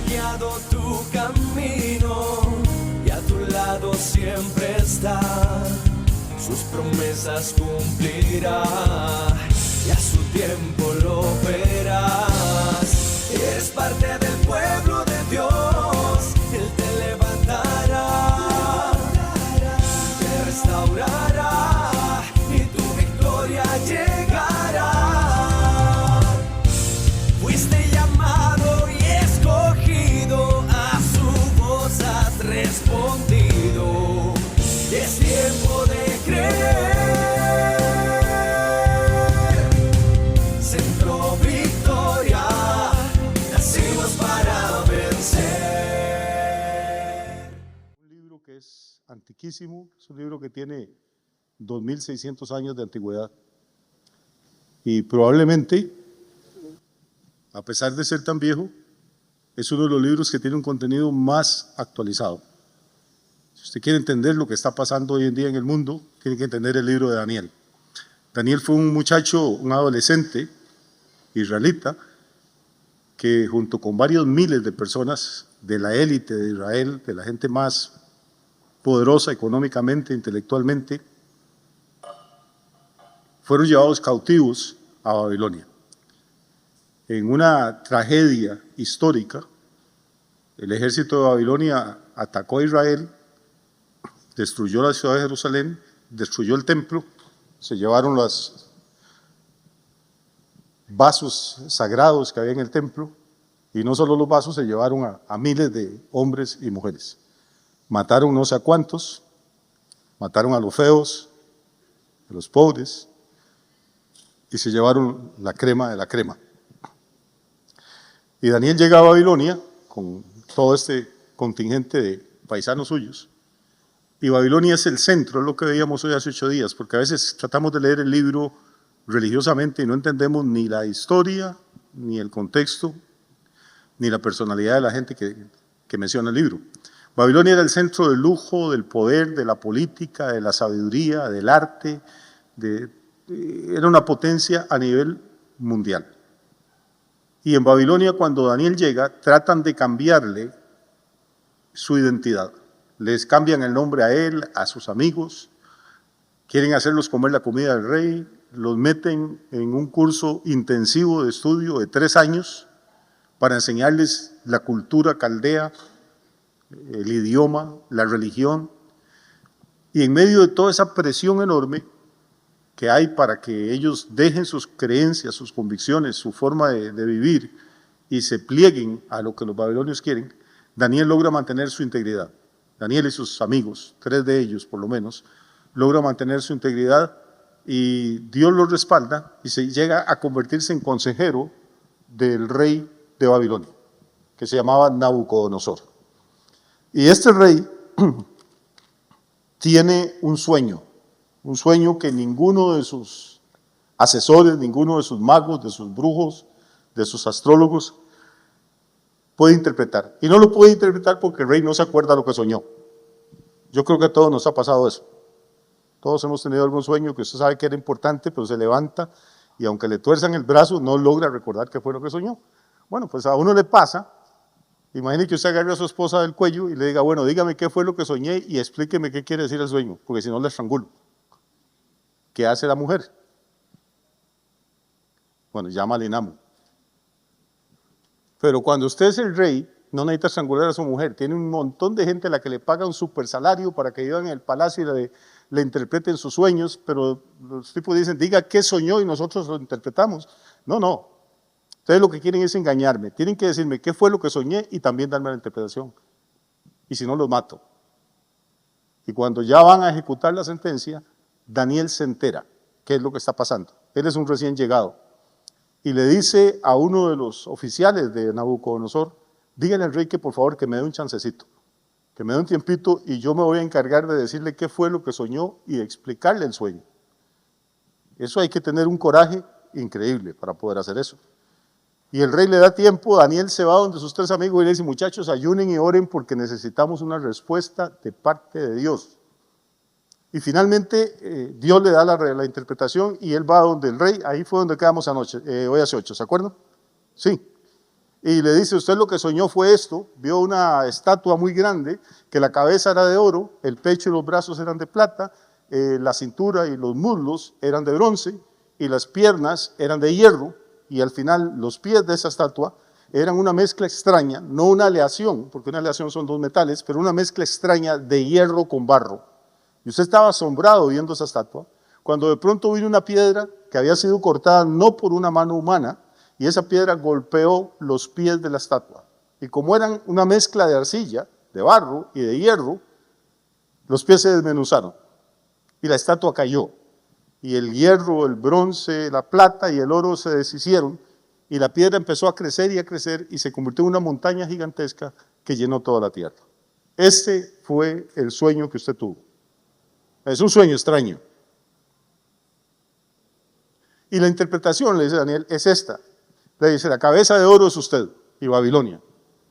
guiado tu camino y a tu lado siempre está. Sus promesas cumplirá y a su tiempo lo verás. Eres parte del pueblo de Dios, Él te levantará, te restaurará y tu victoria llegará. Fuiste llamado y escogido, a su voz has respondido. Es tiempo de creer. Centro Victoria, nacimos para vencer. Un libro que es antiquísimo, es un libro que tiene 2600 años de antigüedad y probablemente, a pesar de ser tan viejo, es uno de los libros que tiene un contenido más actualizado. Si usted quiere entender lo que está pasando hoy en día en el mundo, tiene que entender el libro de Daniel. Daniel fue un muchacho, un adolescente israelita, que junto con varios miles de personas de la élite de Israel, de la gente más poderosa económicamente, intelectualmente, fueron llevados cautivos a Babilonia. En una tragedia histórica, el ejército de Babilonia atacó a Israel, destruyó la ciudad de Jerusalén, destruyó el templo, se llevaron los vasos sagrados que había en el templo, y no solo los vasos, se llevaron a miles de hombres y mujeres. Mataron no sé a cuántos, mataron a los feos, a los pobres, y se llevaron la crema de la crema. Y Daniel llega a Babilonia con todo este contingente de paisanos suyos, y Babilonia es el centro, es lo que veíamos hoy hace 8 días, porque a veces tratamos de leer el libro religiosamente y no entendemos ni la historia, ni el contexto, ni la personalidad de la gente que menciona el libro. Babilonia era el centro del lujo, del poder, de la política, de la sabiduría, del arte, era una potencia a nivel mundial. Y en Babilonia, cuando Daniel llega, tratan de cambiarle su identidad. Les cambian el nombre a él, a sus amigos, quieren hacerlos comer la comida del rey, los meten en un curso intensivo de estudio de 3 años para enseñarles la cultura caldea, el idioma, la religión. Y en medio de toda esa presión enorme que hay para que ellos dejen sus creencias, sus convicciones, su forma de vivir y se plieguen a lo que los babilonios quieren, Daniel logra mantener su integridad. Daniel y sus amigos, 3 de ellos por lo menos, logran mantener su integridad y Dios los respalda y se llega a convertirse en consejero del rey de Babilonia, que se llamaba Nabucodonosor. Y este rey tiene un sueño que ninguno de sus asesores, ninguno de sus magos, de sus brujos, de sus astrólogos puede interpretar. Y no lo puede interpretar porque el rey no se acuerda lo que soñó. Yo creo que a todos nos ha pasado eso. Todos hemos tenido algún sueño que usted sabe que era importante, pero se levanta y aunque le tuerzan el brazo, no logra recordar qué fue lo que soñó. Bueno, pues a uno le pasa. Imagine que usted agarre a su esposa del cuello y le diga, bueno, dígame qué fue lo que soñé y explíqueme qué quiere decir el sueño, porque si no la estrangulo. ¿Qué hace la mujer? Bueno, llama al INAMU. Pero cuando usted es el rey, no necesita estrangular a su mujer. Tiene un montón de gente a la que le paga un super salario para que vivan en el palacio y le interpreten sus sueños, pero los tipos dicen, diga qué soñó y nosotros lo interpretamos. No. Ustedes lo que quieren es engañarme. Tienen que decirme qué fue lo que soñé y también darme la interpretación. Y si no, los mato. Y cuando ya van a ejecutar la sentencia, Daniel se entera qué es lo que está pasando. Él es un recién llegado. Y le dice a uno de los oficiales de Nabucodonosor, díganle al rey que por favor que me dé un chancecito, que me dé un tiempito y yo me voy a encargar de decirle qué fue lo que soñó y de explicarle el sueño. Eso hay que tener un coraje increíble para poder hacer eso. Y el rey le da tiempo, Daniel se va donde sus 3 amigos y le dice, muchachos, ayunen y oren porque necesitamos una respuesta de parte de Dios. Y finalmente Dios le da la interpretación y él va donde el rey, ahí fue donde quedamos anoche, hoy hace 8, ¿se acuerdan? Sí. y le dice, usted lo que soñó fue esto, vio una estatua muy grande, que la cabeza era de oro, el pecho y los brazos eran de plata, la cintura y los muslos eran de bronce, y las piernas eran de hierro, y al final los pies de esa estatua eran una mezcla extraña, no una aleación, porque una aleación son dos metales, pero una mezcla extraña de hierro con barro. Y usted estaba asombrado viendo esa estatua, cuando de pronto vino una piedra que había sido cortada no por una mano humana, y esa piedra golpeó los pies de la estatua. Y como eran una mezcla de arcilla, de barro y de hierro, los pies se desmenuzaron y la estatua cayó. Y el hierro, el bronce, la plata y el oro se deshicieron, y la piedra empezó a crecer y se convirtió en una montaña gigantesca que llenó toda la tierra. Este fue el sueño que usted tuvo. Es un sueño extraño. Y la interpretación, le dice Daniel, es esta. Le dice, la cabeza de oro es usted y Babilonia.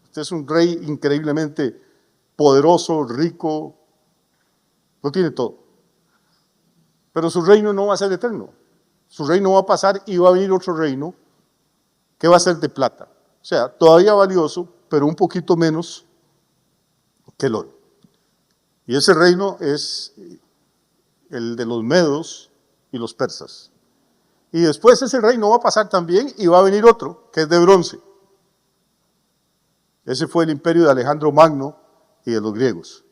Usted es un rey increíblemente poderoso, rico, lo tiene todo. Pero su reino no va a ser eterno. Su reino va a pasar y va a venir otro reino que va a ser de plata. O sea, todavía valioso, pero un poquito menos que el oro. Y ese reino es el de los medos y los persas. Y después ese reino va a pasar también y va a venir otro, que es de bronce. Ese fue el imperio de Alejandro Magno y de los griegos.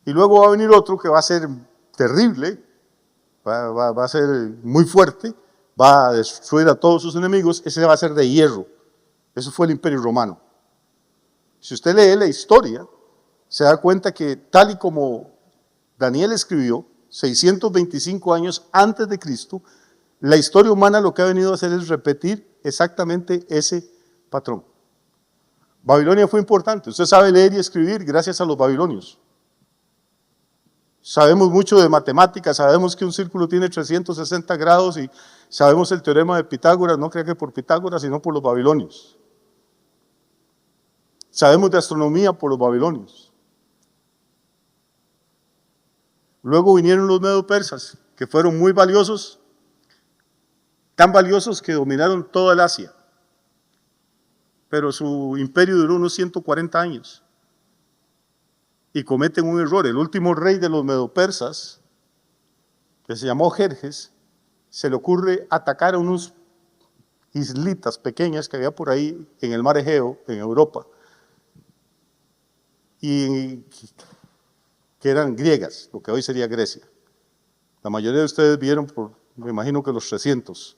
Y luego va a venir otro que va a ser terrible, va a ser muy fuerte, va a destruir a todos sus enemigos, ese va a ser de hierro. Eso fue el imperio romano. Si usted lee la historia, se da cuenta que tal y como Daniel escribió, 625 años antes de Cristo, la historia humana lo que ha venido a hacer es repetir exactamente ese patrón. Babilonia fue importante. Usted sabe leer y escribir gracias a los babilonios. Sabemos mucho de matemáticas, sabemos que un círculo tiene 360 grados y sabemos el teorema de Pitágoras, no crea que por Pitágoras, sino por los babilonios. Sabemos de astronomía por los babilonios. Luego vinieron los medo-persas, que fueron muy valiosos, tan valiosos que dominaron toda el Asia. Pero su imperio duró unos 140 años. Y cometen un error. El último rey de los medo-persas, que se llamó Jerjes, se le ocurre atacar a unos islitas pequeñas que había por ahí en el mar Egeo, en Europa, y que eran griegas, lo que hoy sería Grecia. La mayoría de ustedes vieron, me imagino que los 300.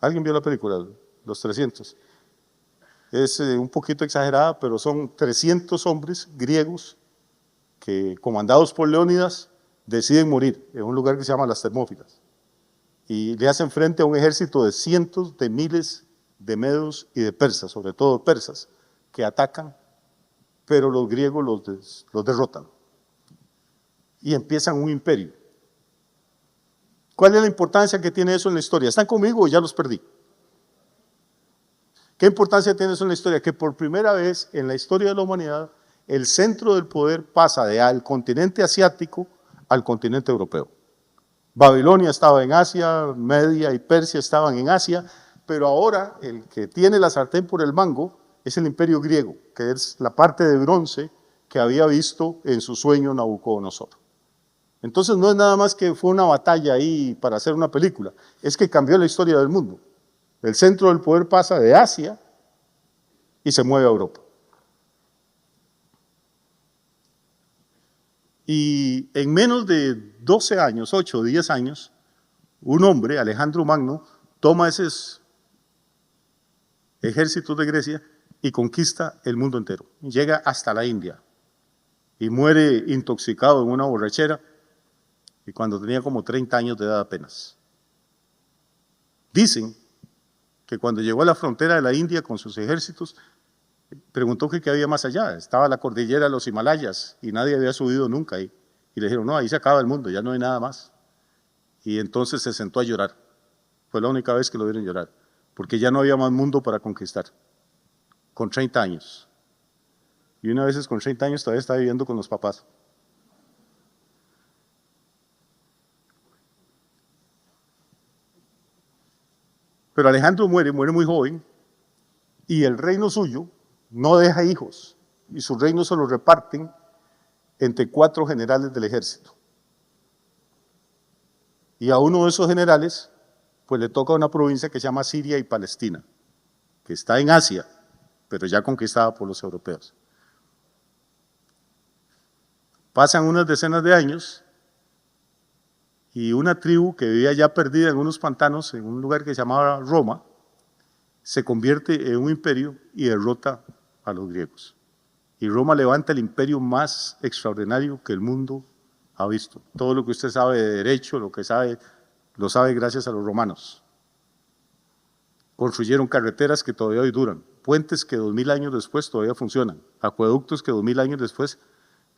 ¿Alguien vio la película? Los 300. Es un poquito exagerada, pero son 300 hombres griegos que, comandados por Leónidas, deciden morir en un lugar que se llama las Termópilas. Y le hacen frente a un ejército de cientos de miles de medos y de persas, sobre todo persas, que atacan, pero los griegos los derrotan. Y empiezan un imperio. ¿Cuál es la importancia que tiene eso en la historia? ¿Están conmigo o ya los perdí? ¿Qué importancia tiene eso en la historia? Que por primera vez en la historia de la humanidad, el centro del poder pasa del continente asiático al continente europeo. Babilonia estaba en Asia, Media y Persia estaban en Asia, pero ahora el que tiene la sartén por el mango es el imperio griego, que es la parte de bronce que había visto en su sueño Nabucodonosor. Entonces no es nada más que fue una batalla ahí para hacer una película, es que cambió la historia del mundo. El centro del poder pasa de Asia y se mueve a Europa. Y en menos de 12 años, 8 o 10 años, un hombre, Alejandro Magno, toma esos ejércitos de Grecia y conquista el mundo entero. Llega hasta la India y muere intoxicado en una borrachera y cuando tenía como 30 años de edad apenas. Dicen que cuando llegó a la frontera de la India con sus ejércitos, preguntó que qué había más allá. Estaba la cordillera de los Himalayas y nadie había subido nunca ahí. Y le dijeron, no, ahí se acaba el mundo, ya no hay nada más. Y entonces se sentó a llorar. Fue la única vez que lo vieron llorar, porque ya no había más mundo para conquistar. Con 30 años. Y una vez con 30 años todavía está viviendo con los papás. Pero Alejandro muere muy joven, y el reino suyo no deja hijos, y su reino se lo reparten entre 4 generales del ejército. Y a uno de esos generales, pues le toca una provincia que se llama Siria y Palestina, que está en Asia, pero ya conquistada por los europeos. Pasan unas decenas de años, y una tribu que vivía ya perdida en unos pantanos, en un lugar que se llamaba Roma, se convierte en un imperio y derrota a los griegos. Y Roma levanta el imperio más extraordinario que el mundo ha visto. Todo lo que usted sabe de derecho, lo sabe gracias a los romanos. Construyeron carreteras que todavía hoy duran, puentes que 2000 años después todavía funcionan, acueductos que 2000 años después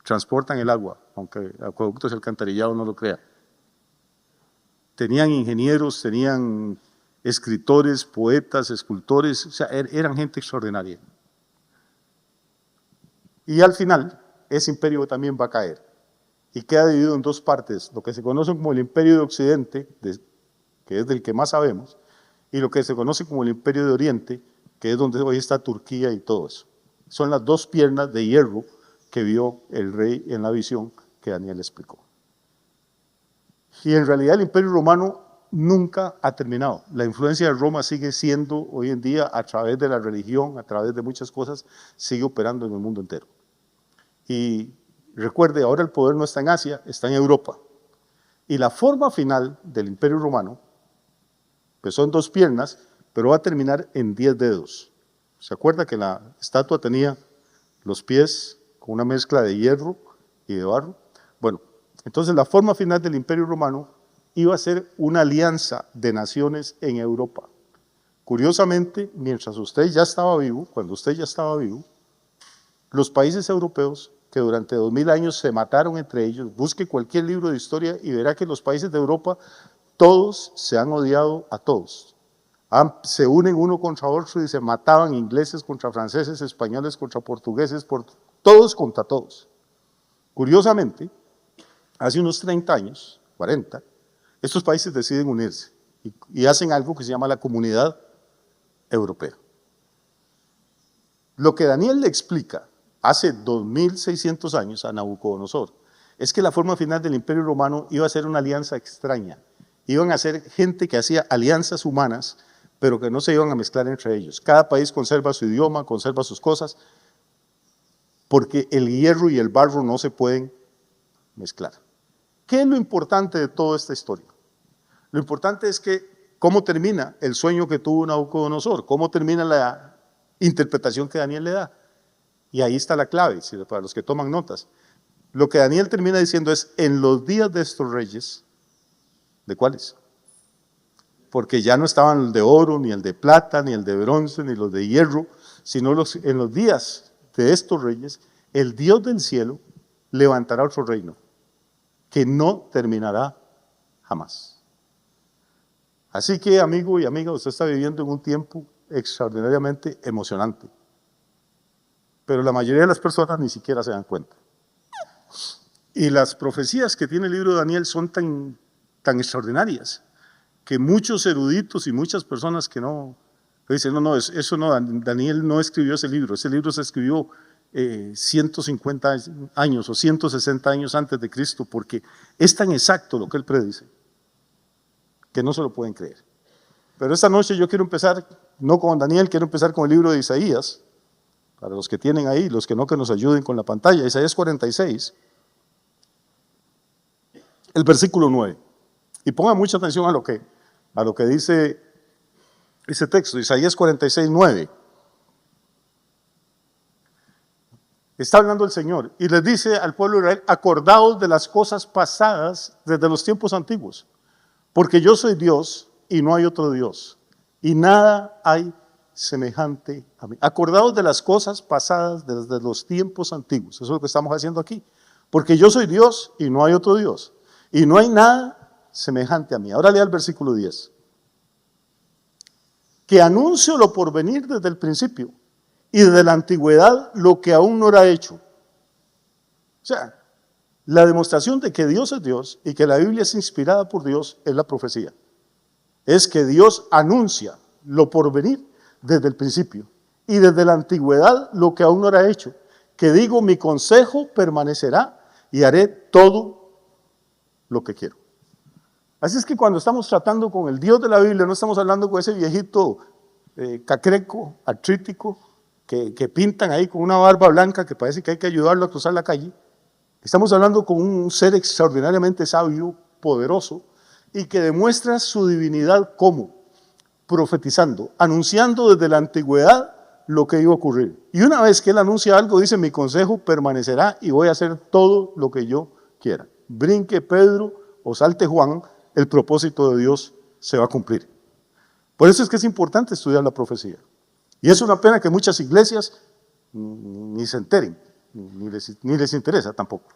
transportan el agua, aunque acueductos y alcantarillado no lo crea. Tenían ingenieros, tenían escritores, poetas, escultores, o sea, eran gente extraordinaria. Y al final, ese imperio también va a caer y queda dividido en 2 partes, lo que se conoce como el imperio de Occidente, que es del que más sabemos, y lo que se conoce como el imperio de Oriente, que es donde hoy está Turquía y todo eso. Son las 2 piernas de hierro que vio el rey en la visión que Daniel explicó. Y en realidad el imperio romano nunca ha terminado. La influencia de Roma sigue siendo hoy en día, a través de la religión, a través de muchas cosas, sigue operando en el mundo entero. Y recuerde, ahora el poder no está en Asia, está en Europa. Y la forma final del imperio romano, pues son 2 piernas, pero va a terminar en 10 dedos. ¿Se acuerda que la estatua tenía los pies con una mezcla de hierro y de barro? Bueno, entonces la forma final del imperio romano iba a ser una alianza de naciones en Europa. Curiosamente, mientras usted ya estaba vivo, cuando usted ya estaba vivo, los países europeos que durante 2000 años se mataron entre ellos, busque cualquier libro de historia y verá que los países de Europa, todos se han odiado a todos. Se unen uno contra otro y se mataban ingleses contra franceses, españoles contra portugueses, todos contra todos. Curiosamente, hace unos 30 años, 40, estos países deciden unirse y hacen algo que se llama la Comunidad Europea. Lo que Daniel le explica hace 2600 años a Nabucodonosor es que la forma final del Imperio Romano iba a ser una alianza extraña. Iban a ser gente que hacía alianzas humanas, pero que no se iban a mezclar entre ellos. Cada país conserva su idioma, conserva sus cosas, porque el hierro y el barro no se pueden mezclar. ¿Qué es lo importante de toda esta historia? Lo importante es que cómo termina el sueño que tuvo Nabucodonosor, cómo termina la interpretación que Daniel le da. Y ahí está la clave, para los que toman notas. Lo que Daniel termina diciendo es, en los días de estos reyes, ¿de cuáles? Porque ya no estaban el de oro, ni el de plata, ni el de bronce, ni los de hierro, sino en los días de estos reyes, el Dios del cielo levantará otro reino, que no terminará jamás. Así que, amigo y amiga, usted está viviendo en un tiempo extraordinariamente emocionante. Pero la mayoría de las personas ni siquiera se dan cuenta. Y las profecías que tiene el libro de Daniel son tan extraordinarias, que muchos eruditos y muchas personas que no, dicen, no, eso no, Daniel no escribió ese libro se escribió 150 años o 160 años antes de Cristo, porque es tan exacto lo que él predice, que no se lo pueden creer. Pero esta noche yo quiero empezar, no con Daniel, quiero empezar con el libro de Isaías, para los que tienen ahí, los que no, que nos ayuden con la pantalla. Isaías 46, el versículo 9. Y pongan mucha atención a lo que dice ese texto, Isaías 46, 9. Está hablando el Señor y les dice al pueblo de Israel, acordaos de las cosas pasadas desde los tiempos antiguos, porque yo soy Dios y no hay otro Dios, y nada hay semejante a mí. Acordaos de las cosas pasadas desde los tiempos antiguos, eso es lo que estamos haciendo aquí, porque yo soy Dios y no hay otro Dios, y no hay nada semejante a mí. Ahora lea el versículo 10. Que anuncio lo por venir desde el principio, y desde la antigüedad lo que aún no era hecho. O sea, la demostración de que Dios es Dios y que la Biblia es inspirada por Dios es la profecía. Es que Dios anuncia lo porvenir desde el principio, y desde la antigüedad lo que aún no era hecho, que digo, mi consejo permanecerá y haré todo lo que quiero. Así es que cuando estamos tratando con el Dios de la Biblia, no estamos hablando con ese viejito cacreco, artrítico, que pintan ahí con una barba blanca que parece que hay que ayudarlo a cruzar la calle. Estamos hablando con un ser extraordinariamente sabio, poderoso, y que demuestra su divinidad como profetizando, anunciando desde la antigüedad lo que iba a ocurrir. Y una vez que él anuncia algo, dice, mi consejo permanecerá y voy a hacer todo lo que yo quiera. Brinque Pedro o salte Juan, el propósito de Dios se va a cumplir. Por eso es que es importante estudiar la profecía. Y es una pena que muchas iglesias ni se enteren, ni les interesa tampoco.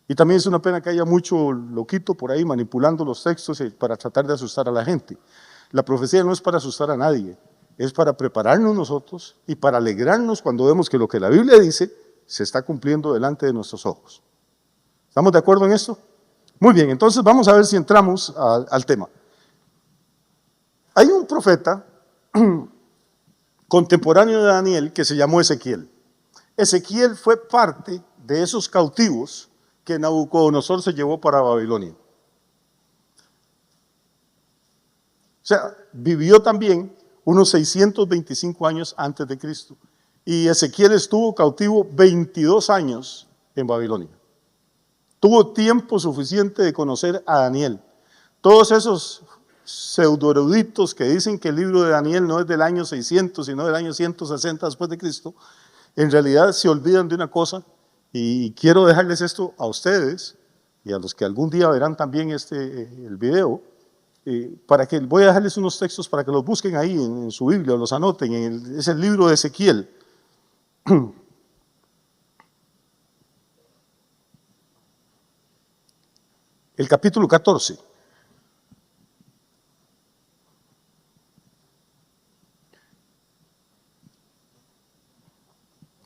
Y también es una pena que haya mucho loquito por ahí manipulando los textos para tratar de asustar a la gente. La profecía no es para asustar a nadie, es para prepararnos nosotros y para alegrarnos cuando vemos que lo que la Biblia dice se está cumpliendo delante de nuestros ojos. ¿Estamos de acuerdo en esto? Muy bien, entonces vamos a ver si entramos al tema. Hay un profeta contemporáneo de Daniel que se llamó Ezequiel. Ezequiel fue parte de esos cautivos que Nabucodonosor se llevó para Babilonia. O sea, vivió también unos 625 años antes de Cristo. Y Ezequiel estuvo cautivo 22 años en Babilonia. Tuvo tiempo suficiente de conocer a Daniel. Todos esos pseudoeruditos que dicen que el libro de Daniel no es del año 600, sino del año 160 después de Cristo, en realidad se olvidan de una cosa, y quiero dejarles esto a ustedes y a los que algún día verán también el video, voy a dejarles unos textos para que los busquen ahí en su Biblia, o los anoten, es el libro de Ezequiel. El capítulo 14.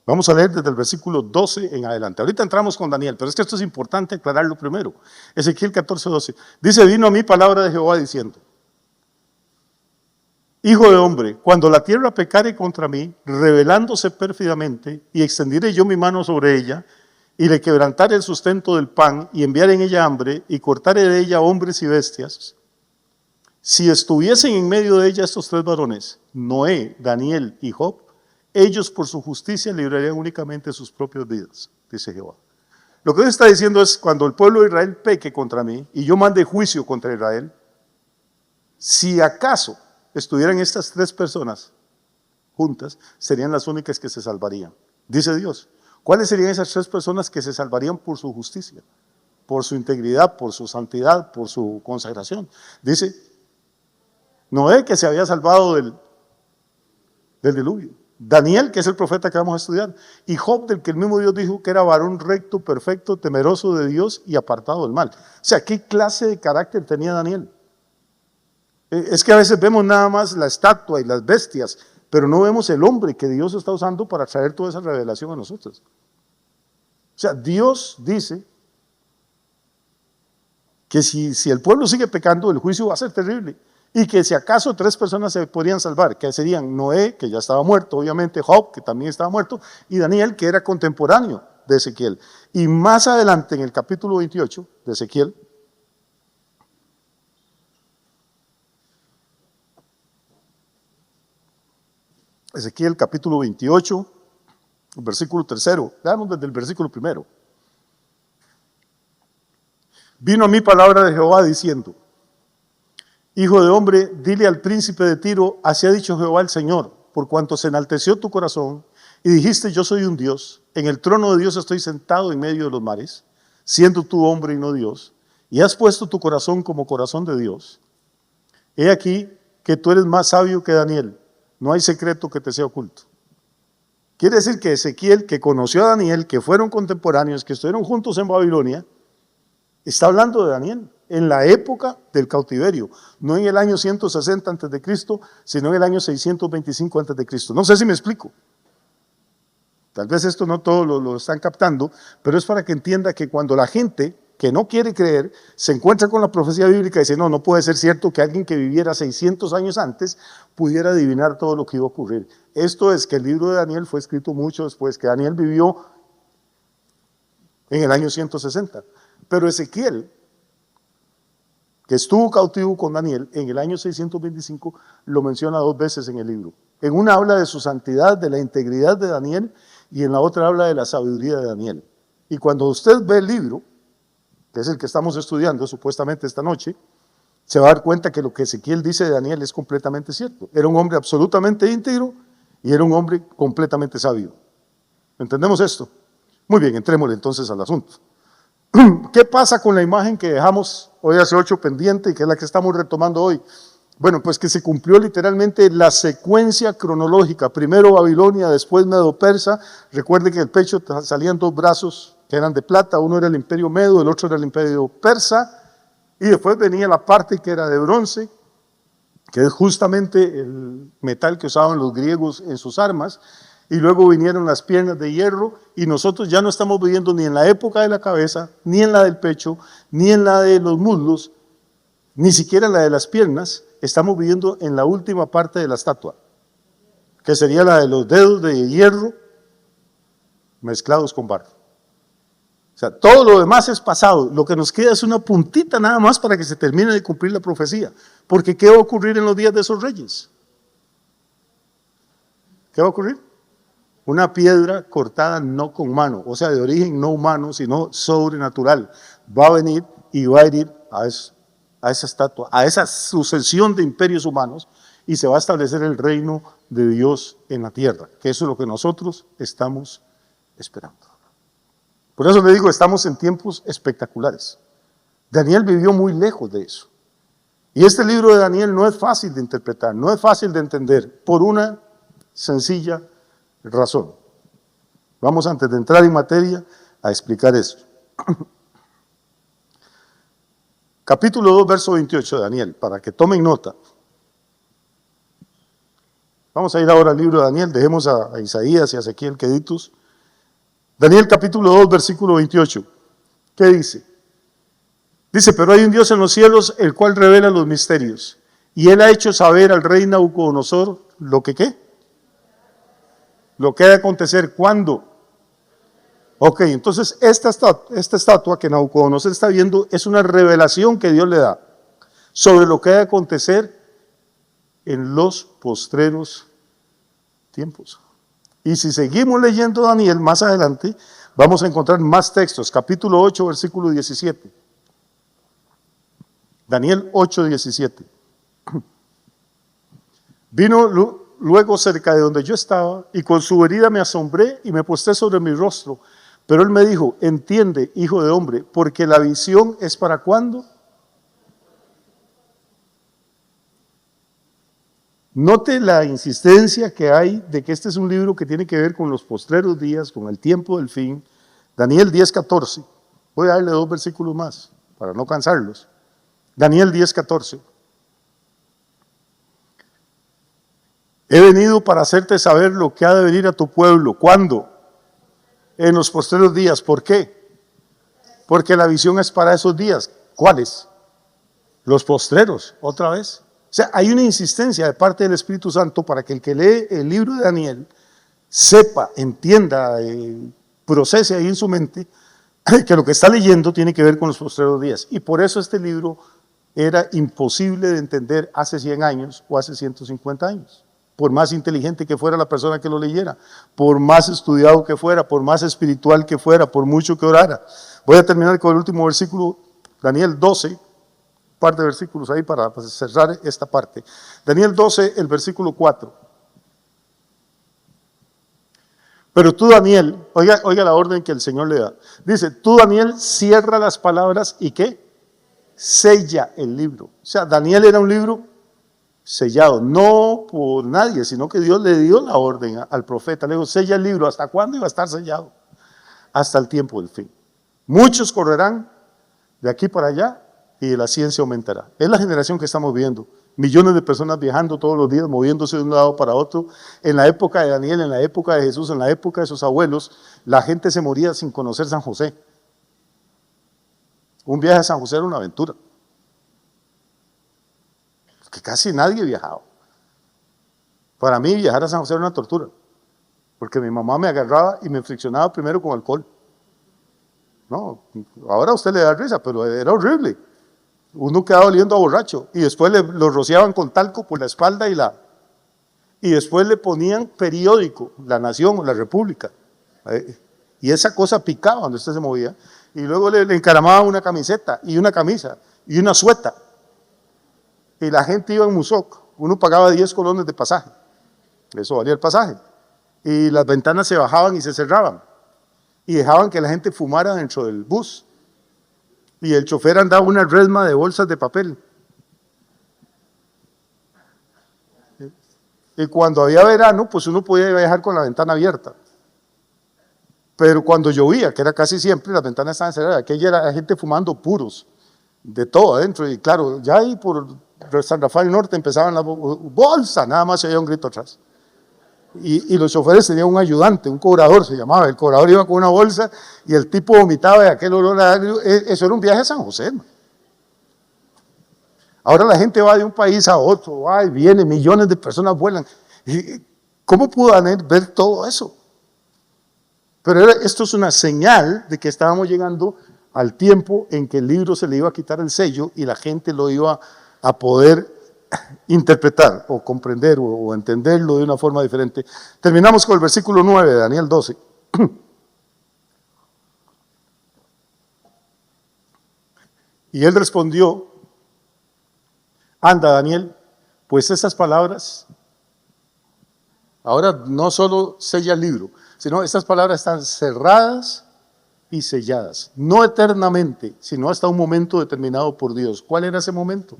Vamos a leer desde el versículo 12 en adelante. Ahorita entramos con Daniel, pero es que esto es importante aclararlo primero. Ezequiel 14, 12. Dice, vino a mí palabra de Jehová diciendo, hijo de hombre, cuando la tierra pecare contra mí, rebelándose pérfidamente, y extendiré yo mi mano sobre ella, y le quebrantaré el sustento del pan, y enviaré en ella hambre, y cortaré de ella hombres y bestias. Si estuviesen en medio de ella estos tres varones, Noé, Daniel y Job, ellos por su justicia librarían únicamente sus propias vidas, dice Jehová. Lo que Dios está diciendo es, cuando el pueblo de Israel peque contra mí, y yo mande juicio contra Israel, si acaso estuvieran estas tres personas juntas, serían las únicas que se salvarían, dice Dios. ¿Cuáles serían esas tres personas que se salvarían por su justicia, por su integridad, por su santidad, por su consagración? Dice, Noé, que se había salvado del diluvio. Daniel, que es el profeta que vamos a estudiar. Y Job, del que el mismo Dios dijo que era varón recto, perfecto, temeroso de Dios y apartado del mal. O sea, ¿qué clase de carácter tenía Daniel? Es que a veces vemos nada más la estatua y las bestias, pero no vemos el hombre que Dios está usando para traer toda esa revelación a nosotros. O sea, Dios dice que si el pueblo sigue pecando, el juicio va a ser terrible. Y que si acaso tres personas se podrían salvar, que serían Noé, que ya estaba muerto, obviamente Job, que también estaba muerto, y Daniel, que era contemporáneo de Ezequiel. Y más adelante, en el capítulo 28 de Ezequiel, Ezequiel capítulo 28, versículo 3, veamos desde el versículo 1. Vino a mí palabra de Jehová diciendo, hijo de hombre, dile al príncipe de Tiro, así ha dicho Jehová el Señor, por cuanto se enalteció tu corazón y dijiste, yo soy un Dios, en el trono de Dios estoy sentado en medio de los mares, siendo tú hombre y no Dios, y has puesto tu corazón como corazón de Dios. He aquí que tú eres más sabio que Daniel, no hay secreto que te sea oculto. Quiere decir que Ezequiel, que conoció a Daniel, que fueron contemporáneos, que estuvieron juntos en Babilonia, está hablando de Daniel en la época del cautiverio, no en el año 160 a.C., sino en el año 625 a.C. No sé si me explico. Tal vez esto no todos lo están captando, pero es para que entienda que cuando la gente que no quiere creer, se encuentra con la profecía bíblica y dice, no, no puede ser cierto que alguien que viviera 600 años antes pudiera adivinar todo lo que iba a ocurrir. Esto es que el libro de Daniel fue escrito mucho después, que Daniel vivió en el año 160. Pero Ezequiel, que estuvo cautivo con Daniel en el año 625, lo menciona 2 veces en el libro. En una habla de su santidad, de la integridad de Daniel, y en la otra habla de la sabiduría de Daniel. Y cuando usted ve el libro, que es el que estamos estudiando supuestamente esta noche, se va a dar cuenta que lo que Ezequiel dice de Daniel es completamente cierto. Era un hombre absolutamente íntegro y era un hombre completamente sabio. ¿Entendemos esto? Muy bien, entrémosle entonces al asunto. ¿Qué pasa con la imagen que dejamos hoy hace 8 pendiente y que es la que estamos retomando hoy? Bueno, pues que se cumplió literalmente la secuencia cronológica. Primero Babilonia, después Medo-Persa. Recuerde que del pecho salían 2 brazos que eran de plata. Uno era el imperio Medo, el otro era el imperio Persa. Y después venía la parte que era de bronce, que es justamente el metal que usaban los griegos en sus armas. Y luego vinieron las piernas de hierro, y nosotros ya no estamos viviendo ni en la época de la cabeza, ni en la del pecho, ni en la de los muslos, ni siquiera en la de las piernas. Estamos viviendo en la última parte de la estatua, que sería la de los dedos de hierro mezclados con barro. O sea, todo lo demás es pasado. Lo que nos queda es una puntita nada más para que se termine de cumplir la profecía. Porque ¿qué va a ocurrir en los días de esos reyes? ¿Qué va a ocurrir? Una piedra cortada no con mano, o sea, de origen no humano, sino sobrenatural. Va a venir y va a herir a esa estatua, a esa sucesión de imperios humanos, y se va a establecer el reino de Dios en la tierra, que eso es lo que nosotros estamos esperando. Por eso le digo, estamos en tiempos espectaculares. Daniel vivió muy lejos de eso. Y este libro de Daniel no es fácil de interpretar, no es fácil de entender, por una sencilla razón. Vamos, antes de entrar en materia, a explicar esto. Capítulo 2, verso 28 de Daniel, para que tomen nota. Vamos a ir ahora al libro de Daniel, dejemos a Isaías y a Ezequiel queditos. Daniel capítulo 2, versículo 28. ¿Qué dice? Dice, pero hay un Dios en los cielos, el cual revela los misterios, y él ha hecho saber al rey Nabucodonosor lo que ¿qué? Lo que ha de acontecer. ¿Cuándo? Ok, entonces esta estatua que Nabucodonosor está viendo es una revelación que Dios le da sobre lo que ha de acontecer en los postreros tiempos. Y si seguimos leyendo Daniel más adelante, vamos a encontrar más textos. Capítulo 8, versículo 17. Daniel 8, 17. Vino luego cerca de donde yo estaba, y con su herida me asombré y me postré sobre mi rostro. Pero él me dijo, entiende, hijo de hombre, porque la visión es ¿para cuándo? Note la insistencia que hay de que este es un libro que tiene que ver con los postreros días, con el tiempo del fin. Daniel 10, 14. Voy a darle 2 versículos más para no cansarlos. Daniel 10, 14. He venido para hacerte saber lo que ha de venir a tu pueblo. ¿Cuándo? En los postreros días. ¿Por qué? Porque la visión es para esos días. ¿Cuáles? Los postreros, otra vez. O sea, hay una insistencia de parte del Espíritu Santo para que el que lee el libro de Daniel sepa, entienda, procese ahí en su mente que lo que está leyendo tiene que ver con los postreros días. Y por eso este libro era imposible de entender hace 100 años o hace 150 años. Por más inteligente que fuera la persona que lo leyera, por más estudiado que fuera, por más espiritual que fuera, por mucho que orara. Voy a terminar con el último versículo, Daniel 12, un par de versículos ahí para cerrar esta parte. Daniel 12, el versículo 4. Pero tú, Daniel, oiga la orden que el Señor le da. Dice, tú, Daniel, cierra las palabras y ¿qué? Sella el libro. O sea, Daniel era un libro sellado, no por nadie, sino que Dios le dio la orden al profeta. Le dijo, sella el libro. ¿Hasta cuándo iba a estar sellado? Hasta el tiempo del fin. Muchos correrán de aquí para allá y la ciencia aumentará. Es la generación que estamos viendo. Millones de personas viajando todos los días, moviéndose de un lado para otro. En la época de Daniel, en la época de Jesús, en la época de sus abuelos, la gente se moría sin conocer San José. Un viaje a San José era una aventura, que casi nadie viajaba. Para mí viajar a San José era una tortura, porque mi mamá me agarraba y me friccionaba primero con alcohol. No, ahora a usted le da risa, pero era horrible. Uno quedaba oliendo a borracho y después lo rociaban con talco por la espalda y después le ponían periódico, La Nación o La República. Y esa cosa picaba donde usted se movía. Y luego le encaramaban una camiseta y una camisa y una sueta. Y la gente iba en Musoc. Uno pagaba 10 colones de pasaje. Eso valía el pasaje. Y las ventanas se bajaban y se cerraban. Y dejaban que la gente fumara dentro del bus. Y el chofer andaba una resma de bolsas de papel. Y cuando había verano, pues uno podía viajar con la ventana abierta. Pero cuando llovía, que era casi siempre, las ventanas estaban cerradas. Aquella era la gente fumando puros, de todo adentro. Y claro, ya ahí por San Rafael Norte empezaban las bolsas, nada más se oía un grito atrás. Y los choferes tenían un ayudante, un cobrador se llamaba. El cobrador iba con una bolsa y el tipo vomitaba de aquel olor a agrio. Eso era un viaje a San José, ¿no? Ahora la gente va de un país a otro, va y viene, millones de personas vuelan. ¿Cómo pudo Daniel ver todo eso? Pero esto es una señal de que estábamos llegando al tiempo en que el libro se le iba a quitar el sello y la gente lo iba a poder interpretar o comprender o entenderlo de una forma diferente. Terminamos con el versículo 9 de Daniel 12. Y él respondió: anda, Daniel, pues esas palabras ahora no solo sella el libro, sino estas palabras están cerradas y selladas, no eternamente, sino hasta un momento determinado por Dios. ¿Cuál era ese momento?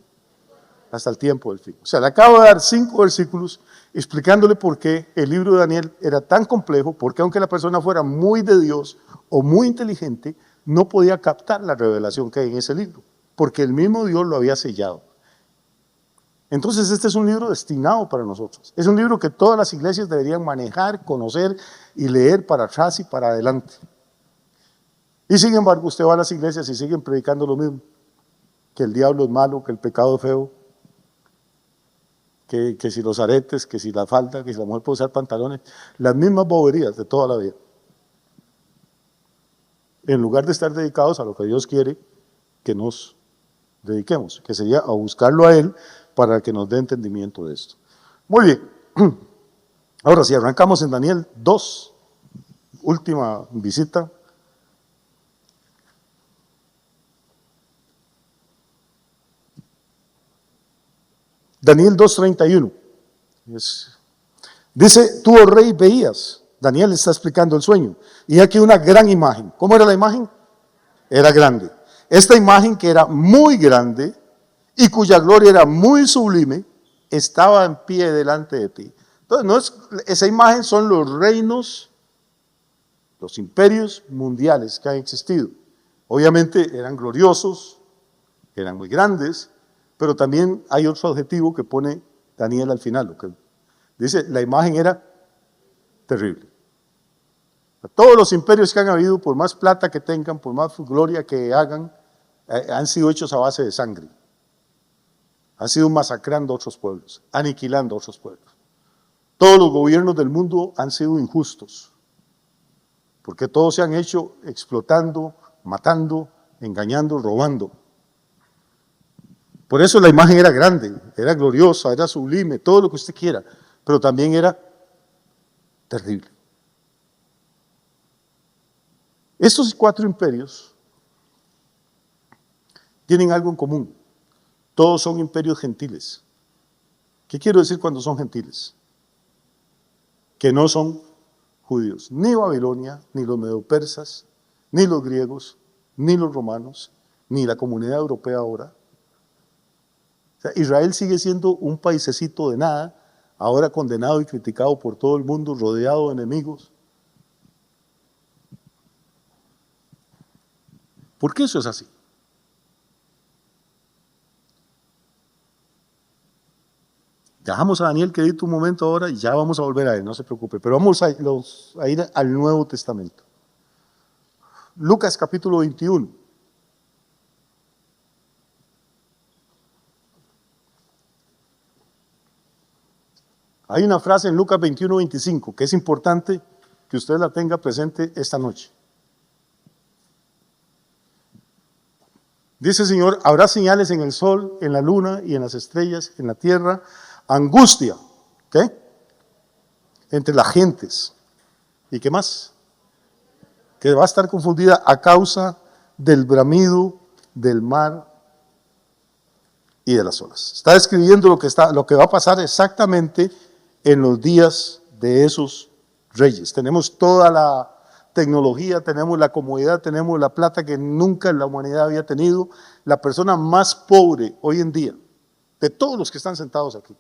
Hasta el tiempo del fin. O sea, le acabo de dar 5 versículos explicándole por qué el libro de Daniel era tan complejo, porque aunque la persona fuera muy de Dios o muy inteligente, no podía captar la revelación que hay en ese libro, porque el mismo Dios lo había sellado. Entonces este es un libro destinado para nosotros. Es un libro que todas las iglesias deberían manejar, conocer y leer para atrás y para adelante. Y sin embargo usted va a las iglesias y siguen predicando lo mismo, que el diablo es malo, que el pecado es feo, que si los aretes, que si la falda, que si la mujer puede usar pantalones, las mismas boberías de toda la vida. En lugar de estar dedicados a lo que Dios quiere que nos dediquemos, que sería a buscarlo a Él para que nos dé entendimiento de esto. Muy bien. Ahora, si arrancamos en Daniel 2, última visita. Daniel 2:31. Dice: tú, oh rey, veías. Daniel está explicando el sueño. Y aquí una gran imagen. ¿Cómo era la imagen? Era grande. Esta imagen, que era muy grande y cuya gloria era muy sublime, estaba en pie delante de ti. Entonces, esa imagen son los reinos, los imperios mundiales que han existido. Obviamente eran gloriosos, eran muy grandes, pero también hay otro adjetivo que pone Daniel al final, lo que dice: la imagen era terrible. Todos los imperios que han habido, por más plata que tengan, por más gloria que hagan, han sido hechos a base de sangre. Han sido masacrando a otros pueblos, aniquilando a otros pueblos. Todos los gobiernos del mundo han sido injustos, porque todos se han hecho explotando, matando, engañando, robando. Por eso la imagen era grande, era gloriosa, era sublime, todo lo que usted quiera, pero también era terrible. Estos 4 imperios tienen algo en común. Todos son imperios gentiles. ¿Qué quiero decir cuando son gentiles? Que no son judíos. Ni Babilonia, ni los medopersas, ni los griegos, ni los romanos, ni la comunidad europea ahora. O sea, Israel sigue siendo un paisecito de nada, ahora condenado y criticado por todo el mundo, rodeado de enemigos. ¿Por qué eso es así? Dejamos a Daniel quedito un momento ahora y ya vamos a volver a él, no se preocupe. Pero vamos a ir al Nuevo Testamento. Lucas capítulo 21. Hay una frase en Lucas 21:25 que es importante que usted la tenga presente esta noche. Dice el Señor, habrá señales en el sol, en la luna y en las estrellas, en la tierra, angustia, ¿qué? Entre las gentes. ¿Y qué más? Que va a estar confundida a causa del bramido del mar y de las olas. Está describiendo lo que va a pasar exactamente en los días de esos reyes. Tenemos toda la tecnología, tenemos la comodidad, tenemos la plata que nunca la humanidad había tenido. La persona más pobre hoy en día, de todos los que están sentados aquí,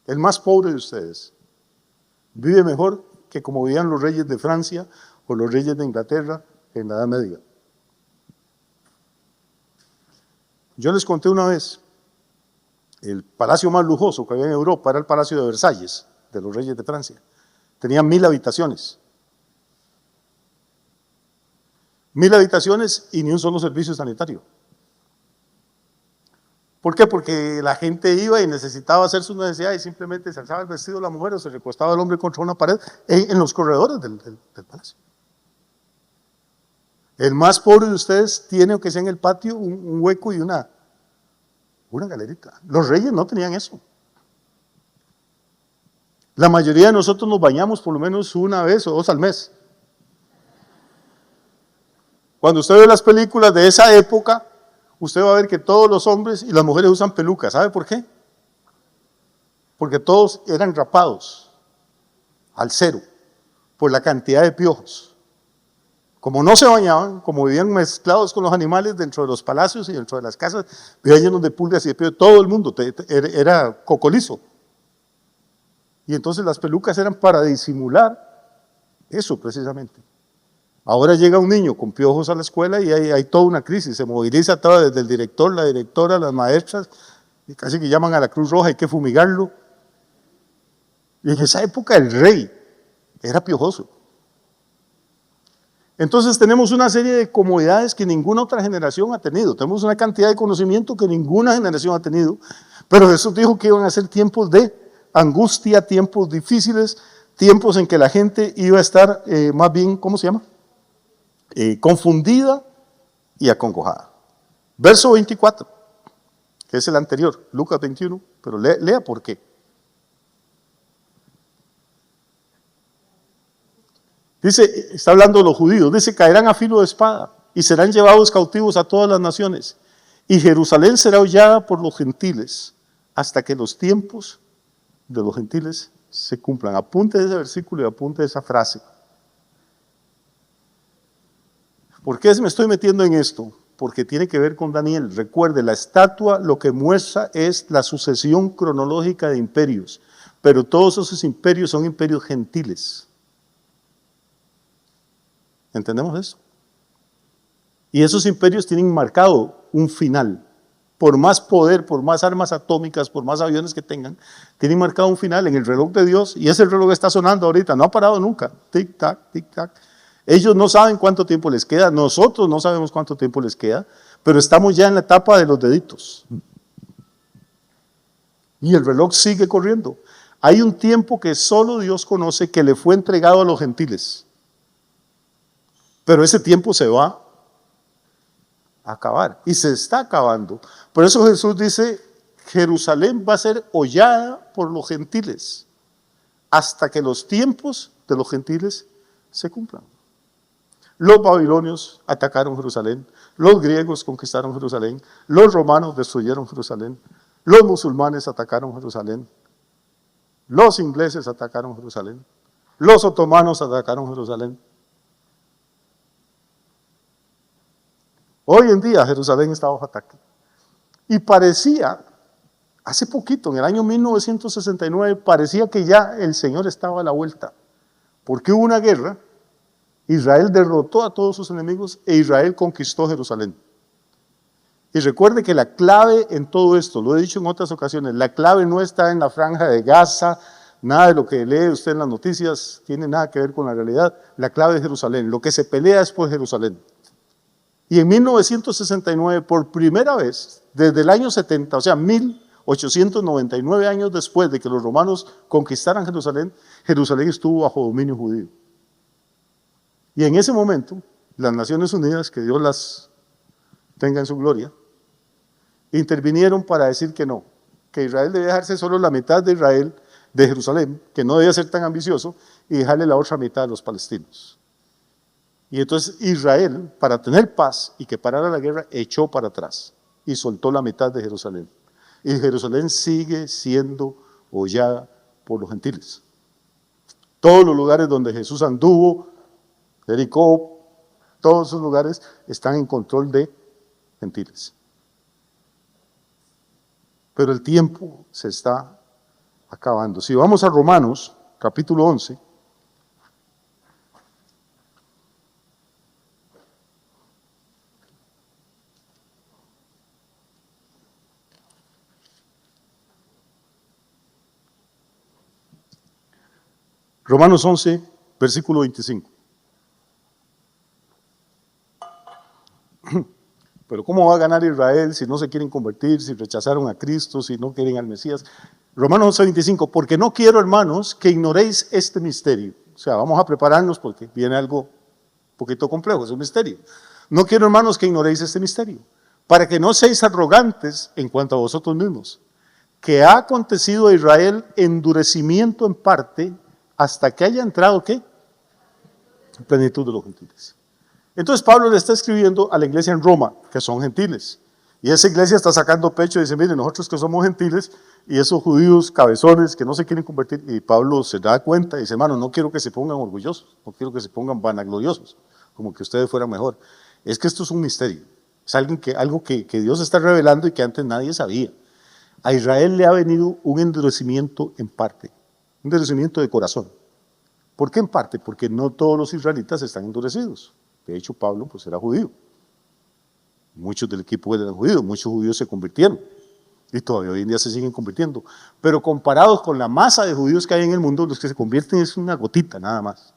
el más pobre de ustedes, vive mejor que como vivían los reyes de Francia o los reyes de Inglaterra en la Edad Media. Yo les conté una vez, el palacio más lujoso que había en Europa era el Palacio de Versalles, de los reyes de Francia. Tenía 1000 habitaciones. 1000 habitaciones y ni un solo servicio sanitario. ¿Por qué? Porque la gente iba y necesitaba hacer sus necesidades y simplemente se alzaba el vestido de la mujer o se recostaba el hombre contra una pared en los corredores del palacio. El más pobre de ustedes tiene, aunque sea en el patio, un hueco y una galerita. Los reyes no tenían eso. La mayoría de nosotros nos bañamos por lo menos una vez o 2 al mes. Cuando usted ve las películas de esa época, usted va a ver que todos los hombres y las mujeres usan pelucas. ¿Sabe por qué? Porque todos eran rapados al cero por la cantidad de piojos. Como no se bañaban, como vivían mezclados con los animales dentro de los palacios y dentro de las casas, vivían llenos de pulgas y de piojos. Todo el mundo era cocolizo. Y entonces las pelucas eran para disimular eso precisamente. Ahora llega un niño con piojos a la escuela y hay toda una crisis, se moviliza todo desde el director, la directora, las maestras, y casi que llaman a la Cruz Roja, hay que fumigarlo. Y en esa época el rey era piojoso. Entonces tenemos una serie de comodidades que ninguna otra generación ha tenido, tenemos una cantidad de conocimiento que ninguna generación ha tenido, pero Jesús dijo que iban a ser tiempos de angustia, tiempos difíciles, tiempos en que la gente iba a estar más bien, ¿cómo se llama? Confundida y acongojada. Verso 24, que es el anterior, Lucas 21, pero lea por qué. Dice, está hablando de los judíos, dice, caerán a filo de espada y serán llevados cautivos a todas las naciones, y Jerusalén será hollada por los gentiles hasta que los tiempos de los gentiles se cumplan. Apunte ese versículo y apunte esa frase. ¿Por qué me estoy metiendo en esto? Porque tiene que ver con Daniel. Recuerde, la estatua lo que muestra es la sucesión cronológica de imperios, pero todos esos imperios son imperios gentiles. ¿Entendemos eso? Y esos imperios tienen marcado un final. Por más poder, por más armas atómicas, por más aviones que tengan, tienen marcado un final en el reloj de Dios, y ese reloj está sonando ahorita, no ha parado nunca. Tic-tac, tic-tac. Ellos no saben cuánto tiempo les queda, nosotros no sabemos cuánto tiempo les queda, pero estamos ya en la etapa de los deditos. Y el reloj sigue corriendo. Hay un tiempo que solo Dios conoce que le fue entregado a los gentiles. Pero ese tiempo se va a acabar y se está acabando. Por eso Jesús dice, Jerusalén va a ser hollada por los gentiles hasta que los tiempos de los gentiles se cumplan. Los babilonios atacaron Jerusalén, los griegos conquistaron Jerusalén, los romanos destruyeron Jerusalén, los musulmanes atacaron Jerusalén, los ingleses atacaron Jerusalén, los otomanos atacaron Jerusalén. Hoy en día Jerusalén está bajo ataque. Y parecía, hace poquito, en el año 1969, parecía que ya el Señor estaba a la vuelta, porque hubo una guerra. Israel derrotó a todos sus enemigos e Israel conquistó Jerusalén. Y recuerde que la clave en todo esto, lo he dicho en otras ocasiones, la clave no está en la franja de Gaza, nada de lo que lee usted en las noticias tiene nada que ver con la realidad. La clave es Jerusalén, lo que se pelea es por Jerusalén. Y en 1969, por primera vez, desde el año 70, o sea, 899 años después de que los romanos conquistaran Jerusalén, Jerusalén estuvo bajo dominio judío. Y en ese momento, las Naciones Unidas, que Dios las tenga en su gloria, intervinieron para decir que no, que Israel debía dejarse solo la mitad de Israel, de Jerusalén, que no debía ser tan ambicioso, y dejarle la otra mitad a los palestinos. Y entonces Israel, para tener paz y que parara la guerra, echó para atrás y soltó la mitad de Jerusalén. Y Jerusalén sigue siendo hollada por los gentiles. Todos los lugares donde Jesús anduvo, Jericó, todos esos lugares están en control de gentiles. Pero el tiempo se está acabando. Si vamos a Romanos, capítulo 11, Romanos 11, versículo 25. Pero ¿cómo va a ganar Israel si no se quieren convertir, si rechazaron a Cristo, si no quieren al Mesías? Romanos 11, 25, porque no quiero, hermanos, que ignoréis este misterio. O sea, vamos a prepararnos porque viene algo un poquito complejo, es un misterio. No quiero, hermanos, que ignoréis este misterio, para que no seáis arrogantes en cuanto a vosotros mismos, que ha acontecido a Israel endurecimiento en parte, hasta que haya entrado, ¿qué? En plenitud de los gentiles. Entonces Pablo le está escribiendo a la iglesia en Roma, que son gentiles. Y esa iglesia está sacando pecho y dice, miren, nosotros que somos gentiles, y esos judíos cabezones que no se quieren convertir, y Pablo se da cuenta y dice, hermano, no quiero que se pongan orgullosos, no quiero que se pongan vanagloriosos, como que ustedes fueran mejor. Es que esto es un misterio, es algo que Dios está revelando y que antes nadie sabía. A Israel le ha venido un endurecimiento en parte. Un endurecimiento de corazón. ¿Por qué en parte? Porque no todos los israelitas están endurecidos. De hecho, Pablo pues era judío. Muchos del equipo eran judíos, muchos judíos se convirtieron. Y todavía hoy en día se siguen convirtiendo. Pero comparados con la masa de judíos que hay en el mundo, los que se convierten es una gotita nada más.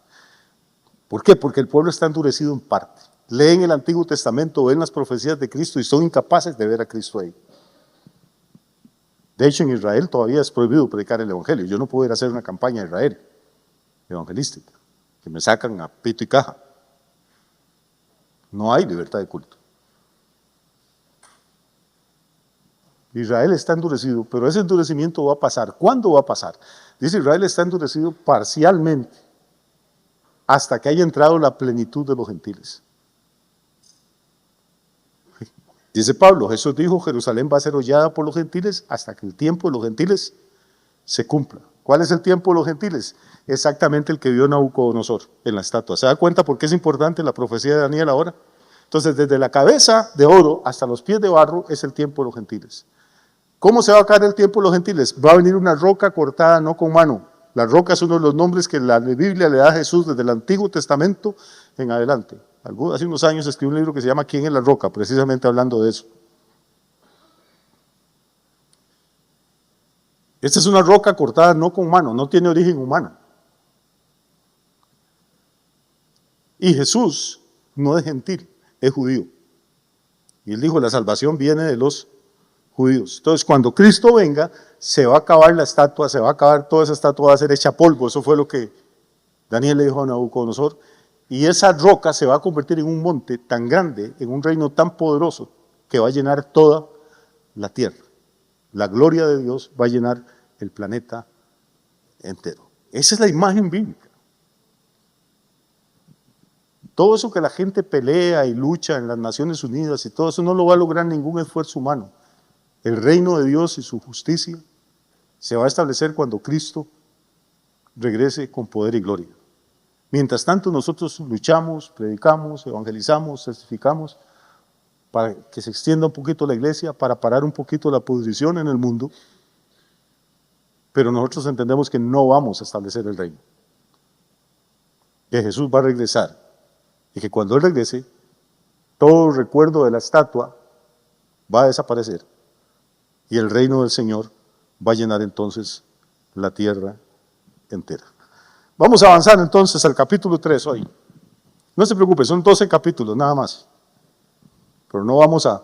¿Por qué? Porque el pueblo está endurecido en parte. Leen el Antiguo Testamento, ven las profecías de Cristo y son incapaces de ver a Cristo ahí. De hecho, en Israel todavía es prohibido predicar el Evangelio. Yo no puedo ir a hacer una campaña en Israel evangelística, que me sacan a pito y caja. No hay libertad de culto. Israel está endurecido, pero ese endurecimiento va a pasar. ¿Cuándo va a pasar? Dice, Israel está endurecido parcialmente, hasta que haya entrado la plenitud de los gentiles. Dice Pablo, Jesús dijo, Jerusalén va a ser hollada por los gentiles hasta que el tiempo de los gentiles se cumpla. ¿Cuál es el tiempo de los gentiles? Exactamente el que vio Nabucodonosor en la estatua. ¿Se da cuenta por qué es importante la profecía de Daniel ahora? Entonces, desde la cabeza de oro hasta los pies de barro es el tiempo de los gentiles. ¿Cómo se va a acabar el tiempo de los gentiles? Va a venir una roca cortada no con mano. La roca es uno de los nombres que la Biblia le da a Jesús desde el Antiguo Testamento en adelante. Hace unos años escribí un libro que se llama ¿Quién es la roca?, precisamente hablando de eso. Esta es una roca cortada no con mano, no tiene origen humano. Y Jesús no es gentil, es judío. Y él dijo, la salvación viene de los judíos. Entonces, cuando Cristo venga, se va a acabar la estatua, se va a acabar, toda esa estatua va a ser hecha polvo. Eso fue lo que Daniel le dijo a Nabucodonosor. Y esa roca se va a convertir en un monte tan grande, en un reino tan poderoso, que va a llenar toda la tierra. La gloria de Dios va a llenar el planeta entero. Esa es la imagen bíblica. Todo eso que la gente pelea y lucha en las Naciones Unidas y todo eso no lo va a lograr ningún esfuerzo humano. El reino de Dios y su justicia se va a establecer cuando Cristo regrese con poder y gloria. Mientras tanto, nosotros luchamos, predicamos, evangelizamos, testificamos para que se extienda un poquito la iglesia, para parar un poquito la pudrición en el mundo, pero nosotros entendemos que no vamos a establecer el reino, que Jesús va a regresar y que cuando Él regrese, todo recuerdo de la estatua va a desaparecer y el reino del Señor va a llenar entonces la tierra entera. Vamos a avanzar entonces al capítulo 3 hoy. No se preocupe, son 12 capítulos nada más. Pero no vamos a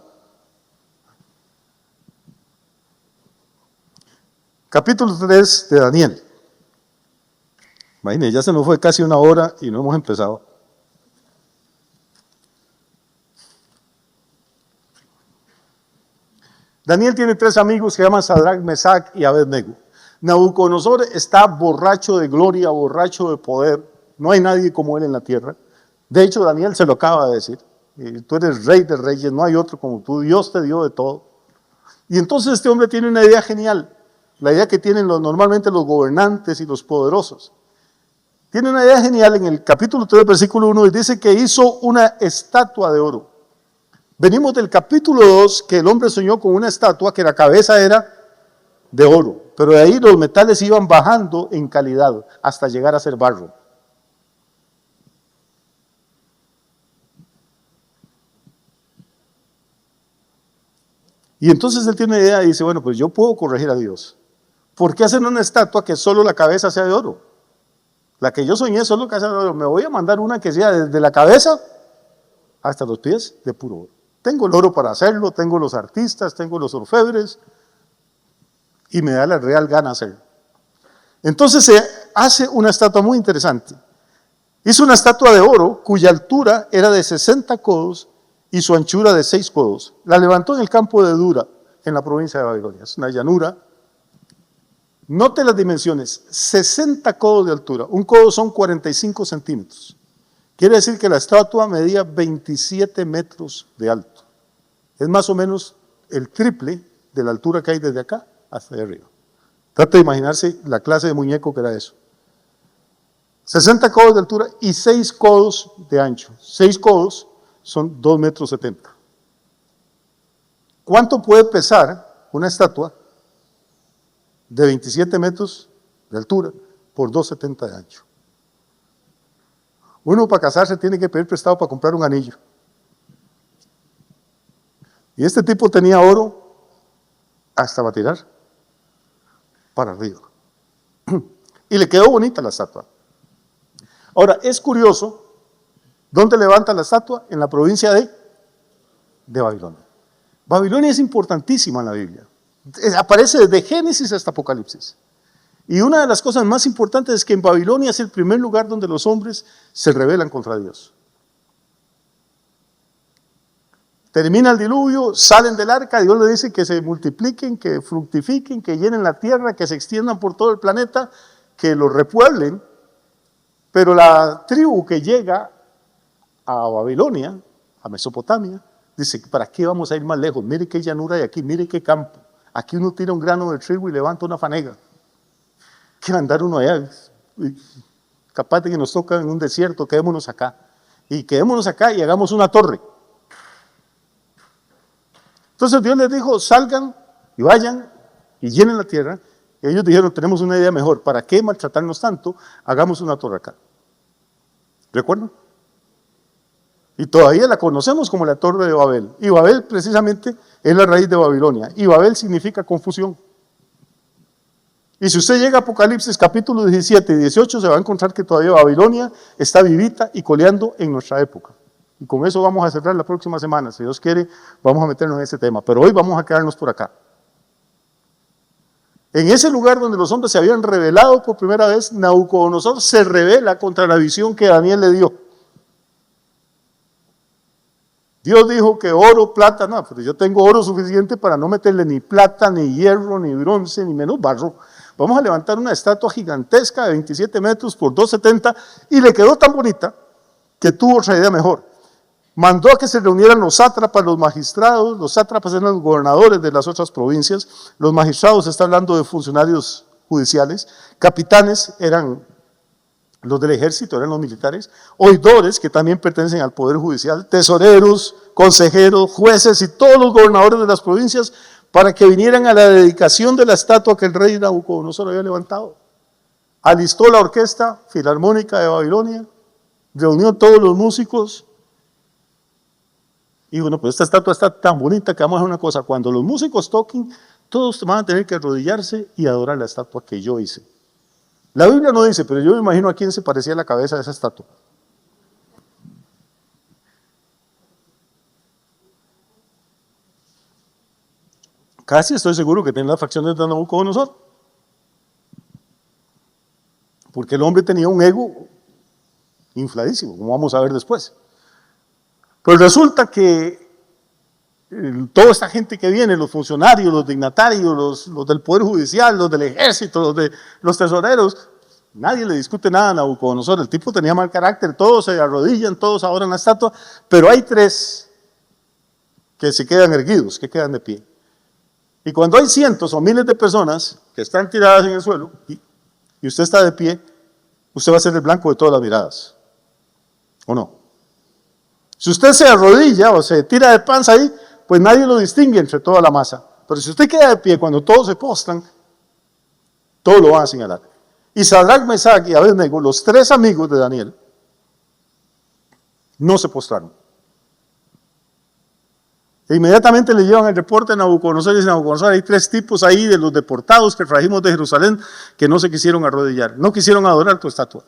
Capítulo 3 de Daniel. Imagínense, ya se nos fue casi una hora y no hemos empezado. Daniel tiene 3 amigos que se llaman Sadrach, Mesach y Abednego. Nabucodonosor está borracho de gloria, borracho de poder. No hay nadie como él en la tierra. De hecho, Daniel se lo acaba de decir. Tú eres rey de reyes, no hay otro como tú. Dios te dio de todo. Y entonces este hombre tiene una idea genial. La idea que tienen normalmente los gobernantes y los poderosos. Tiene una idea genial en el capítulo 3, versículo 1, y dice que hizo una estatua de oro. Venimos del capítulo 2, que el hombre soñó con una estatua que la cabeza era de oro, pero de ahí los metales iban bajando en calidad hasta llegar a ser barro. Y entonces él tiene una idea y dice, bueno, pues yo puedo corregir a Dios. ¿Por qué hacer una estatua que solo la cabeza sea de oro? La que yo soñé solo que sea de oro. Me voy a mandar una que sea desde la cabeza hasta los pies de puro oro. Tengo el oro para hacerlo, tengo los artistas, tengo los orfebres y me da la real gana hacerlo. Entonces se hace una estatua muy interesante. Hizo una estatua de oro cuya altura era de 60 codos y su anchura de 6 codos. La levantó en el campo de Dura, en la provincia de Babilonia. Es una llanura. Note las dimensiones, 60 codos de altura. Un codo son 45 centímetros. Quiere decir que la estatua medía 27 metros de alto. Es más o menos el triple de la altura que hay desde acá hasta allá arriba. Trata de imaginarse la clase de muñeco que era eso. 60 codos de altura y 6 codos de ancho. 6 codos son 2 metros 70. ¿Cuánto puede pesar una estatua de 27 metros de altura por 2,70 de ancho? Uno para casarse tiene que pedir prestado para comprar un anillo. Y este tipo tenía oro hasta para tirar para arriba. Y le quedó bonita la estatua. Ahora, es curioso, ¿dónde levanta la estatua? En la provincia de Babilonia. Babilonia es importantísima en la Biblia. Aparece desde Génesis hasta Apocalipsis. Y una de las cosas más importantes es que en Babilonia es el primer lugar donde los hombres se rebelan contra Dios. Termina el diluvio, salen del arca, Dios le dice que se multipliquen, que fructifiquen, que llenen la tierra, que se extiendan por todo el planeta, que lo repueblen. Pero la tribu que llega a Babilonia, a Mesopotamia, dice, ¿para qué vamos a ir más lejos? Mire qué llanura hay aquí, mire qué campo. Aquí uno tira un grano de trigo y levanta una fanega. Quiere andar uno allá, capaz de que nos toca en un desierto, quedémonos acá. Y quedémonos acá y hagamos una torre. Entonces Dios les dijo, salgan y vayan y llenen la tierra. Y ellos dijeron, tenemos una idea mejor, ¿para qué maltratarnos tanto? Hagamos una torre acá. ¿Recuerdan? Y todavía la conocemos como la Torre de Babel. Y Babel precisamente es la raíz de Babilonia. Y Babel significa confusión. Y si usted llega a Apocalipsis capítulo 17 y 18, se va a encontrar que todavía Babilonia está vivita y coleando en nuestra época. Y con eso vamos a cerrar la próxima semana. Si Dios quiere, vamos a meternos en ese tema. Pero hoy vamos a quedarnos por acá. En ese lugar donde los hombres se habían rebelado por primera vez, Nabucodonosor se rebela contra la visión que Daniel le dio. Dios dijo que oro, plata, no, pero yo tengo oro suficiente para no meterle ni plata, ni hierro, ni bronce, ni menos barro. Vamos a levantar una estatua gigantesca de 27 metros por 2,70 y le quedó tan bonita que tuvo otra idea mejor. Mandó a que se reunieran los sátrapas, los magistrados. Los sátrapas eran los gobernadores de las otras provincias. Los magistrados, está hablando de funcionarios judiciales. Capitanes eran los del ejército, eran los militares. Oidores, que también pertenecen al poder judicial. Tesoreros, consejeros, jueces y todos los gobernadores de las provincias para que vinieran a la dedicación de la estatua que el rey Nabucodonosor había levantado. Alistó la orquesta filarmónica de Babilonia, reunió todos los músicos. Y bueno, pues esta estatua está tan bonita que vamos a hacer una cosa. Cuando los músicos toquen, todos van a tener que arrodillarse y adorar la estatua que yo hice. La Biblia no dice, pero yo me imagino a quién se parecía la cabeza de esa estatua. Casi estoy seguro que tiene las facciones de Nabucodonosor. porque el hombre tenía un ego infladísimo, como vamos a ver después. Pero resulta que toda esta gente que viene, los funcionarios, los dignatarios, los del Poder Judicial, los del Ejército, los tesoreros, nadie le discute nada a Nabucodonosor. El tipo tenía mal carácter, todos se arrodillan, todos adoran la estatua, pero hay tres que se quedan erguidos, que quedan de pie. Y cuando hay cientos o miles de personas que están tiradas en el suelo y usted está de pie, usted va a ser el blanco de todas las miradas. ¿O no? Si usted se arrodilla o se tira de panza ahí, pues nadie lo distingue entre toda la masa. Pero si usted queda de pie cuando todos se postran, todos lo van a señalar. Y Sadrac, Mesach y Abednego, los tres amigos de Daniel, no se postraron. E inmediatamente le llevan el reporte a Nabucodonosor y dicen: Nabucodonosor, hay tres tipos ahí de los deportados que trajimos de Jerusalén que no se quisieron arrodillar, no quisieron adorar tu estatua.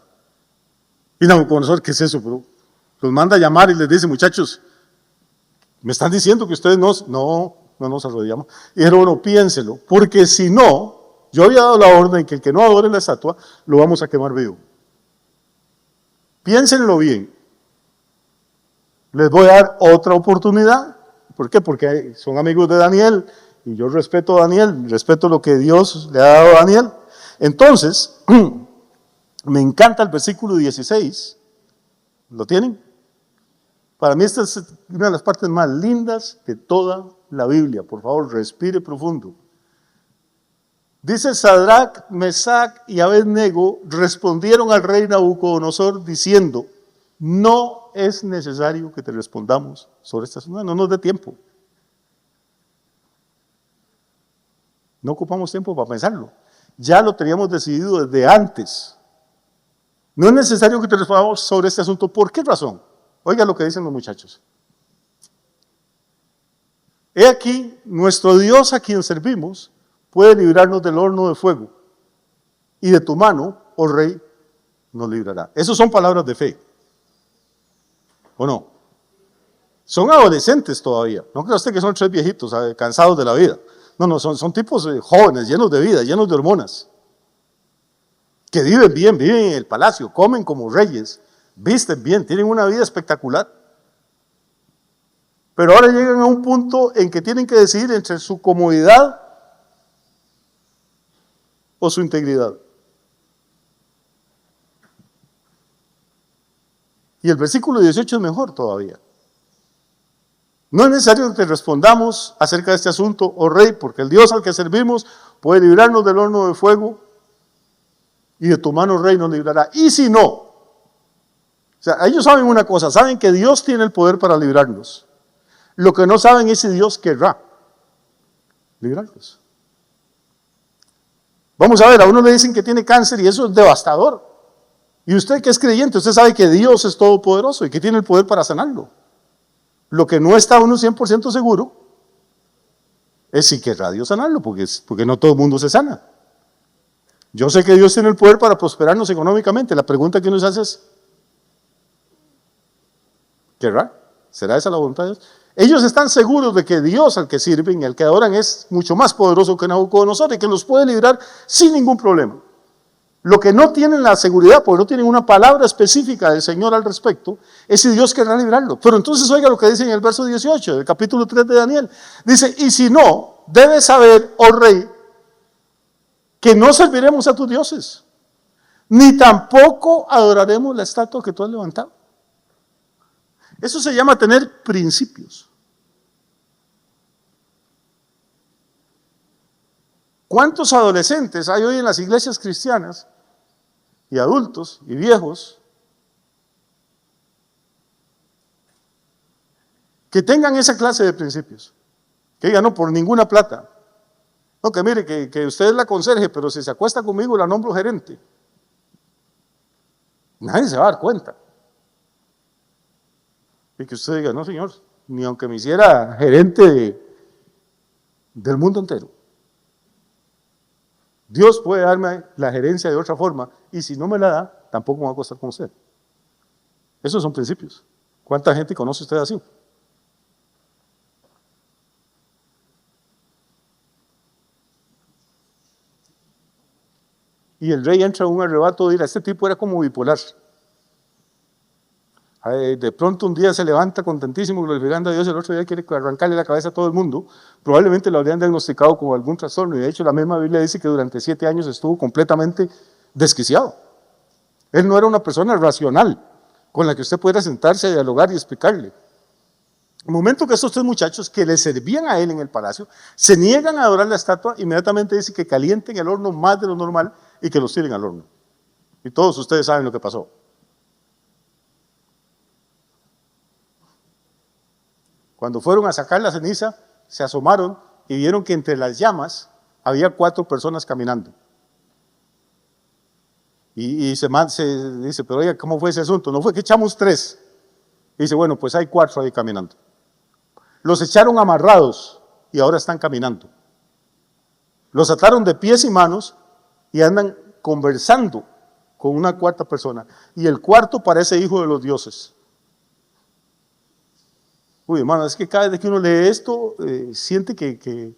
Y Nabucodonosor, ¿qué es eso, bro? Los manda a llamar y les dice: muchachos, me están diciendo que ustedes no nos arrodillamos. Y dijeron: bueno, piénselo, porque si no, yo había dado la orden que el que no adore la estatua, lo vamos a quemar vivo. Piénsenlo bien. Les voy a dar otra oportunidad. ¿Por qué? Porque son amigos de Daniel, y yo respeto a Daniel, respeto lo que Dios le ha dado a Daniel. Entonces, me encanta el versículo 16. ¿Lo tienen? Para mí esta es una de las partes más lindas de toda la Biblia. Por favor, respire profundo. Dice: Sadrac, Mesach y Abednego respondieron al rey Nabucodonosor diciendo: no es necesario que te respondamos sobre esta asunto. No nos dé tiempo. No ocupamos tiempo para pensarlo. Ya lo teníamos decidido desde antes. No es necesario que te respondamos sobre este asunto. ¿Por qué razón? Oiga lo que dicen los muchachos. He aquí, nuestro Dios a quien servimos puede librarnos del horno de fuego, y de tu mano, oh rey, nos librará. Esas son palabras de fe. ¿O no? Son adolescentes todavía. No crea usted que son tres viejitos cansados de la vida. No, son tipos jóvenes, llenos de vida, llenos de hormonas, que viven bien, viven en el palacio, comen como reyes, visten bien, tienen una vida espectacular. Pero ahora llegan a un punto en que tienen que decidir entre su comodidad o su integridad. Y el versículo 18 es mejor todavía. No es necesario que te respondamos acerca de este asunto, oh rey, porque el Dios al que servimos puede librarnos del horno de fuego, y de tu mano, rey, nos librará. Y si no, o sea, ellos saben una cosa, saben que Dios tiene el poder para librarnos. Lo que no saben es si Dios querrá librarnos. Vamos a ver, a uno le dicen que tiene cáncer y eso es devastador. Y usted que es creyente, usted sabe que Dios es todopoderoso y que tiene el poder para sanarlo. Lo que no está uno 100% seguro es si querrá Dios sanarlo, porque no todo el mundo se sana. Yo sé que Dios tiene el poder para prosperarnos económicamente. La pregunta que uno se hace es: ¿querrá? ¿Será esa la voluntad de Dios? Ellos están seguros de que Dios al que sirven y al que adoran es mucho más poderoso que Nabucodonosor y que los puede librar sin ningún problema. Lo que no tienen la seguridad, porque no tienen una palabra específica del Señor al respecto, es si Dios querrá librarlo. Pero entonces oiga lo que dice en el verso 18 del capítulo 3 de Daniel. Dice: y si no, debes saber, oh rey, que no serviremos a tus dioses, ni tampoco adoraremos la estatua que tú has levantado. Eso se llama tener principios. ¿Cuántos adolescentes hay hoy en las iglesias cristianas, y adultos y viejos, que tengan esa clase de principios? Que digan: no, por ninguna plata. No, que mire, que usted es la conserje, pero si se acuesta conmigo la nombro gerente. Nadie se va a dar cuenta. Y que usted diga: no, señor, ni aunque me hiciera gerente del mundo entero. Dios puede darme la gerencia de otra forma, y si no me la da, tampoco me va a acostar con usted. Esos son principios. ¿Cuánta gente conoce usted así? y el rey entra en un arrebato de ira. Este tipo era como bipolar. De pronto un día se levanta contentísimo, glorificando a Dios, el otro día quiere arrancarle la cabeza a todo el mundo. Probablemente lo habrían diagnosticado como algún trastorno, y de hecho la misma Biblia dice que durante 7 años estuvo completamente desquiciado. Él no era una persona racional, con la que usted pudiera sentarse a dialogar y explicarle. El momento que estos 3 muchachos que le servían a él en el palacio, se niegan a adorar la estatua, inmediatamente dice que calienten el horno más de lo normal y que los tiren al horno. Y todos ustedes saben lo que pasó. Cuando fueron a sacar la ceniza, se asomaron y vieron que entre las llamas había 4 personas caminando. Y se dice, pero oiga, ¿cómo fue ese asunto? No fue que echamos 3. Y dice, bueno, pues hay 4 ahí caminando. Los echaron amarrados y ahora están caminando. Los ataron de pies y manos y andan conversando con una 4ª persona. Y el 4º parece hijo de los dioses. Uy, hermano, es que cada vez que uno lee esto, siente que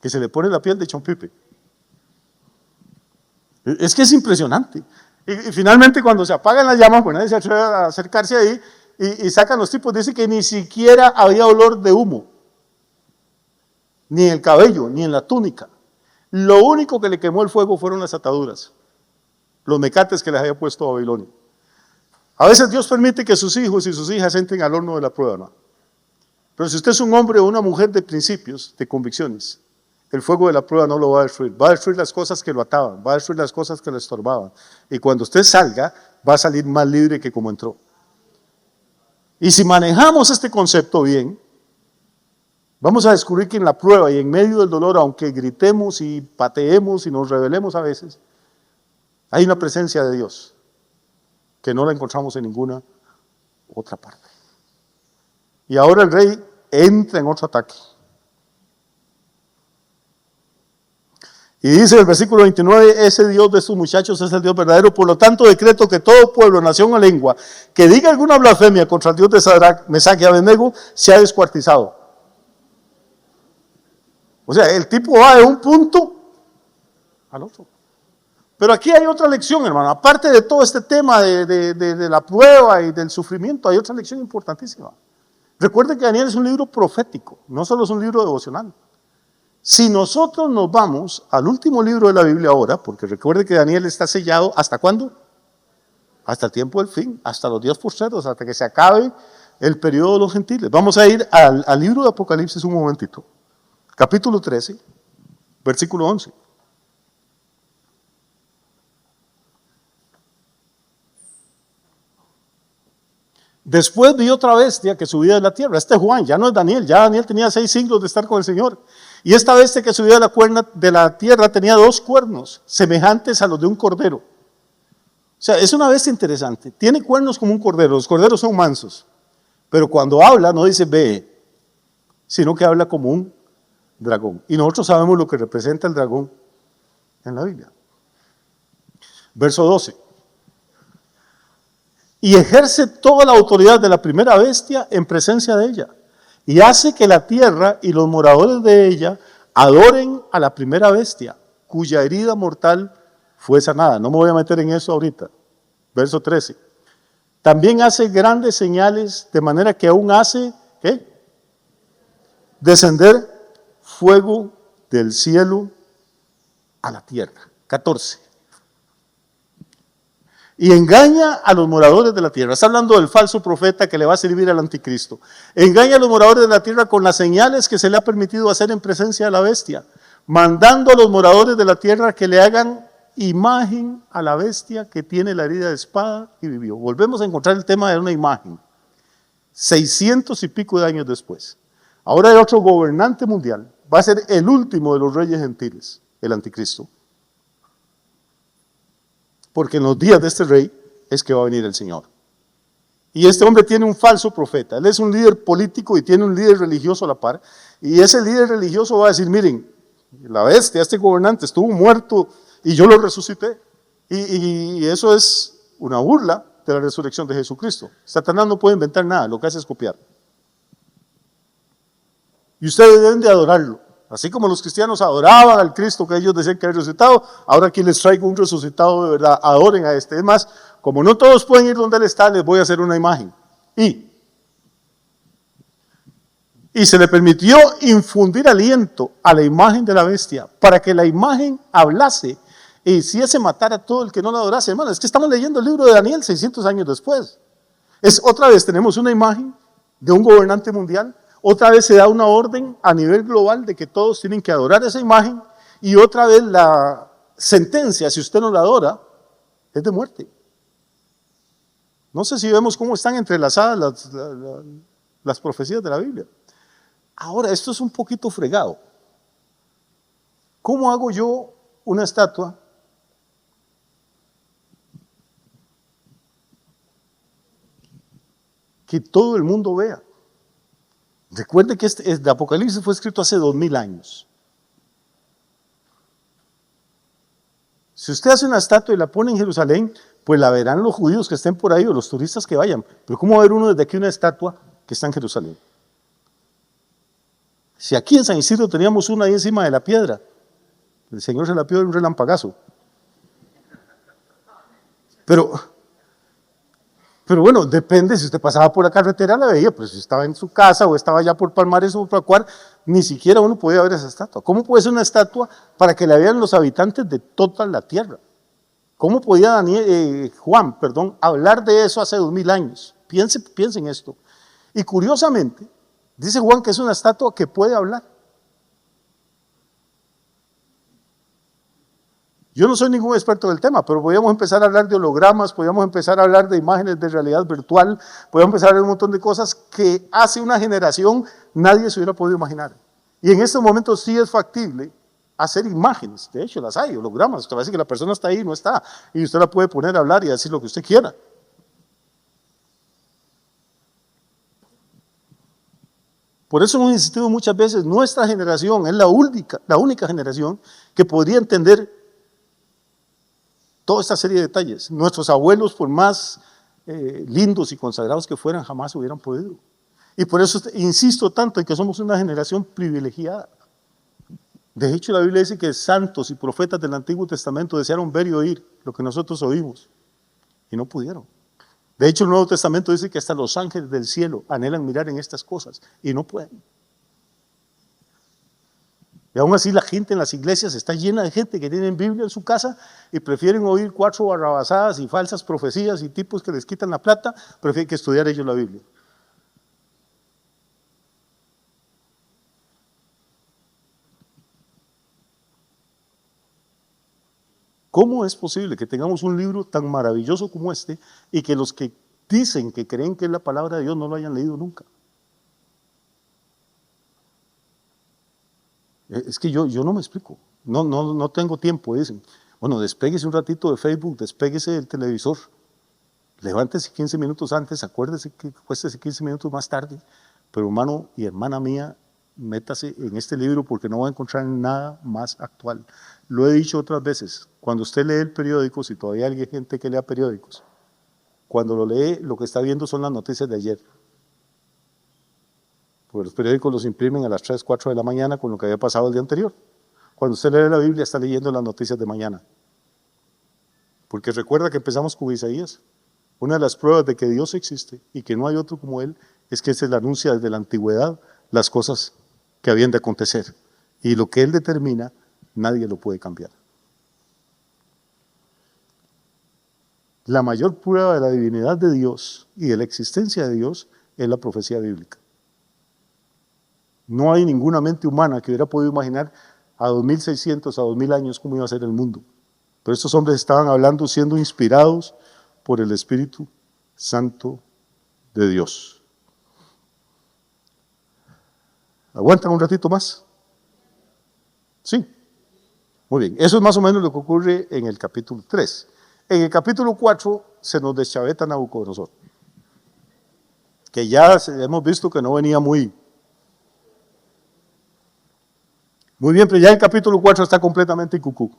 se le pone la piel de chompipe. Es que es impresionante. Y finalmente cuando se apagan las llamas, pues nadie se atreve a acercarse ahí, y sacan los tipos, dice que ni siquiera había olor de humo, ni en el cabello, ni en la túnica. Lo único que le quemó el fuego fueron las ataduras, los mecates que les había puesto a Babilonia. A veces Dios permite que sus hijos y sus hijas entren al horno de la prueba, ¿no? Pero si usted es un hombre o una mujer de principios, de convicciones, el fuego de la prueba no lo va a destruir. Va a destruir las cosas que lo ataban, va a destruir las cosas que lo estorbaban. Y cuando usted salga, va a salir más libre que como entró. Y si manejamos este concepto bien, vamos a descubrir que en la prueba y en medio del dolor, aunque gritemos y pateemos y nos rebelemos a veces, hay una presencia de Dios que no la encontramos en ninguna otra parte. Y ahora el rey entra en otro ataque. Y dice el versículo 29, ese Dios de estos muchachos es el Dios verdadero, por lo tanto decreto que todo pueblo, nación o lengua, que diga alguna blasfemia contra el Dios de Sadrach, Mesach y Abednego, sea descuartizado. O sea, el tipo va de un punto al otro. Pero aquí hay otra lección, hermano. Aparte de todo este tema de la prueba y del sufrimiento, hay otra lección importantísima. Recuerden que Daniel es un libro profético, no solo es un libro devocional. Si nosotros nos vamos al último libro de la Biblia ahora, porque recuerde que Daniel está sellado, ¿hasta cuándo? Hasta el tiempo del fin, hasta los días postreros, hasta que se acabe el periodo de los gentiles. Vamos a ir al libro de Apocalipsis un momentito. Capítulo 13, versículo 11. Después vi otra bestia que subía de la tierra. Este es Juan, ya no es Daniel. Ya Daniel tenía 6 siglos de estar con el Señor. Y esta bestia que subía de la tierra tenía 2 cuernos, semejantes a los de un cordero. O sea, es una bestia interesante. Tiene cuernos como un cordero. Los corderos son mansos. Pero cuando habla no dice ve, sino que habla como un dragón. Y nosotros sabemos lo que representa el dragón en la Biblia. Verso 12. Y ejerce toda la autoridad de la primera bestia en presencia de ella, y hace que la tierra y los moradores de ella adoren a la primera bestia, cuya herida mortal fue sanada. No me voy a meter en eso ahorita. Verso 13. También hace grandes señales, de manera que aún hace, ¿qué? Descender fuego del cielo a la tierra. 14. Y engaña a los moradores de la tierra. Está hablando del falso profeta que le va a servir al anticristo. Engaña a los moradores de la tierra con las señales que se le ha permitido hacer en presencia de la bestia, mandando a los moradores de la tierra que le hagan imagen a la bestia que tiene la herida de espada y vivió. Volvemos a encontrar el tema de una imagen. 600 y pico de años después. Ahora hay otro gobernante mundial. Va a ser el último de los reyes gentiles, el anticristo. Porque en los días de este rey es que va a venir el Señor. Y este hombre tiene un falso profeta. Él es un líder político y tiene un líder religioso a la par. Y ese líder religioso va a decir, miren, la bestia, este gobernante estuvo muerto y yo lo resucité. Y eso es una burla de la resurrección de Jesucristo. Satanás no puede inventar nada, lo que hace es copiar. Y ustedes deben de adorarlo. Así como los cristianos adoraban al Cristo que ellos decían que había resucitado, ahora aquí les traigo un resucitado de verdad, adoren a este. Es más, como no todos pueden ir donde él está, les voy a hacer una imagen. Y se le permitió infundir aliento a la imagen de la bestia, para que la imagen hablase e hiciese matar a todo el que no la adorase. Hermano, es que estamos leyendo el libro de Daniel 600 años después. Otra vez tenemos una imagen de un gobernante mundial. Otra vez se da una orden a nivel global de que todos tienen que adorar esa imagen, y otra vez la sentencia, si usted no la adora, es de muerte. No sé si vemos cómo están entrelazadas las profecías de la Biblia. Ahora, esto es un poquito fregado. ¿Cómo hago yo una estatua que todo el mundo vea? Recuerde que este Apocalipsis fue escrito hace 2000 años. Si usted hace una estatua y la pone en Jerusalén, pues la verán los judíos que estén por ahí o los turistas que vayan. Pero ¿cómo va a ver uno desde aquí una estatua que está en Jerusalén? Si aquí en San Isidro teníamos una ahí encima de la piedra, el Señor se la pidió de un relampagazo. Pero bueno, depende, si usted pasaba por la carretera la veía, pero si estaba en su casa o estaba allá por Palmares o por Acuar, ni siquiera uno podía ver esa estatua. ¿Cómo puede ser una estatua para que la vean los habitantes de toda la tierra? ¿Cómo podía Juan, hablar de eso hace 2000 años? Piense en esto. Y curiosamente, dice Juan que es una estatua que puede hablar. Yo no soy ningún experto del tema, pero podríamos empezar a hablar de hologramas, podríamos empezar a hablar de imágenes de realidad virtual, podríamos empezar a hablar de un montón de cosas que hace una generación nadie se hubiera podido imaginar. Y en estos momentos sí es factible hacer imágenes, de hecho las hay, hologramas, usted va a decir que la persona está ahí, no está, y usted la puede poner a hablar y a decir lo que usted quiera. Por eso hemos insistido muchas veces, nuestra generación es la única generación que podría entender toda esta serie de detalles. Nuestros abuelos, por más lindos y consagrados que fueran, jamás hubieran podido. Y por eso insisto tanto en que somos una generación privilegiada. De hecho, la Biblia dice que santos y profetas del Antiguo Testamento desearon ver y oír lo que nosotros oímos, y no pudieron. De hecho, el Nuevo Testamento dice que hasta los ángeles del cielo anhelan mirar en estas cosas, y no pueden. Y aún así la gente en las iglesias está llena de gente que tienen Biblia en su casa y prefieren oír 4 barrabasadas y falsas profecías y tipos que les quitan la plata, prefieren que estudiar ellos la Biblia. ¿Cómo es posible que tengamos un libro tan maravilloso como este y que los que dicen que creen que es la palabra de Dios no lo hayan leído nunca? Es que yo no me explico, no tengo tiempo, dicen. Bueno, despéguese un ratito de Facebook, despéguese del televisor, levántese 15 minutos antes, acuérdese que cuéstese 15 minutos más tarde, pero hermano y hermana mía, métase en este libro porque no va a encontrar nada más actual. Lo he dicho otras veces, cuando usted lee el periódico, si todavía hay gente que lea periódicos, cuando lo lee, lo que está viendo son las noticias de ayer. Porque los periódicos los imprimen a las 3, 4 de la mañana con lo que había pasado el día anterior. Cuando usted lee la Biblia, está leyendo las noticias de mañana. Porque recuerda que empezamos con Isaías. Una de las pruebas de que Dios existe y que no hay otro como Él, es que se le anuncia desde la antigüedad las cosas que habían de acontecer. Y lo que Él determina, nadie lo puede cambiar. La mayor prueba de la divinidad de Dios y de la existencia de Dios es la profecía bíblica. No hay ninguna mente humana que hubiera podido imaginar a 2600, a 2000 años cómo iba a ser el mundo. Pero estos hombres estaban hablando siendo inspirados por el Espíritu Santo de Dios. ¿Aguantan un ratito más? Sí. Muy bien, eso es más o menos lo que ocurre en el capítulo 3. En el capítulo 4 se nos deschaveta Nabucodonosor, que ya hemos visto que no venía muy bien, pero ya el capítulo 4 está completamente cucú.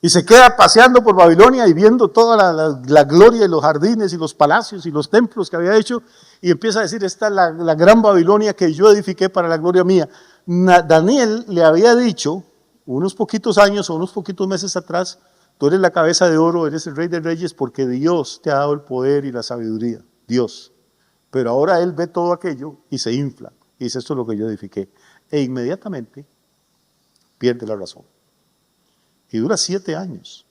Y se queda paseando por Babilonia y viendo toda la gloria y los jardines y los palacios y los templos que había hecho, y empieza a decir, esta es la gran Babilonia que yo edifiqué para la gloria mía. Daniel le había dicho, unos poquitos años o unos poquitos meses atrás, tú eres la cabeza de oro, eres el rey de reyes porque Dios te ha dado el poder y la sabiduría. Dios. Pero ahora él ve todo aquello y se infla. Y dice, esto es lo que yo edifiqué. E inmediatamente pierde la razón. Y dura 7 años.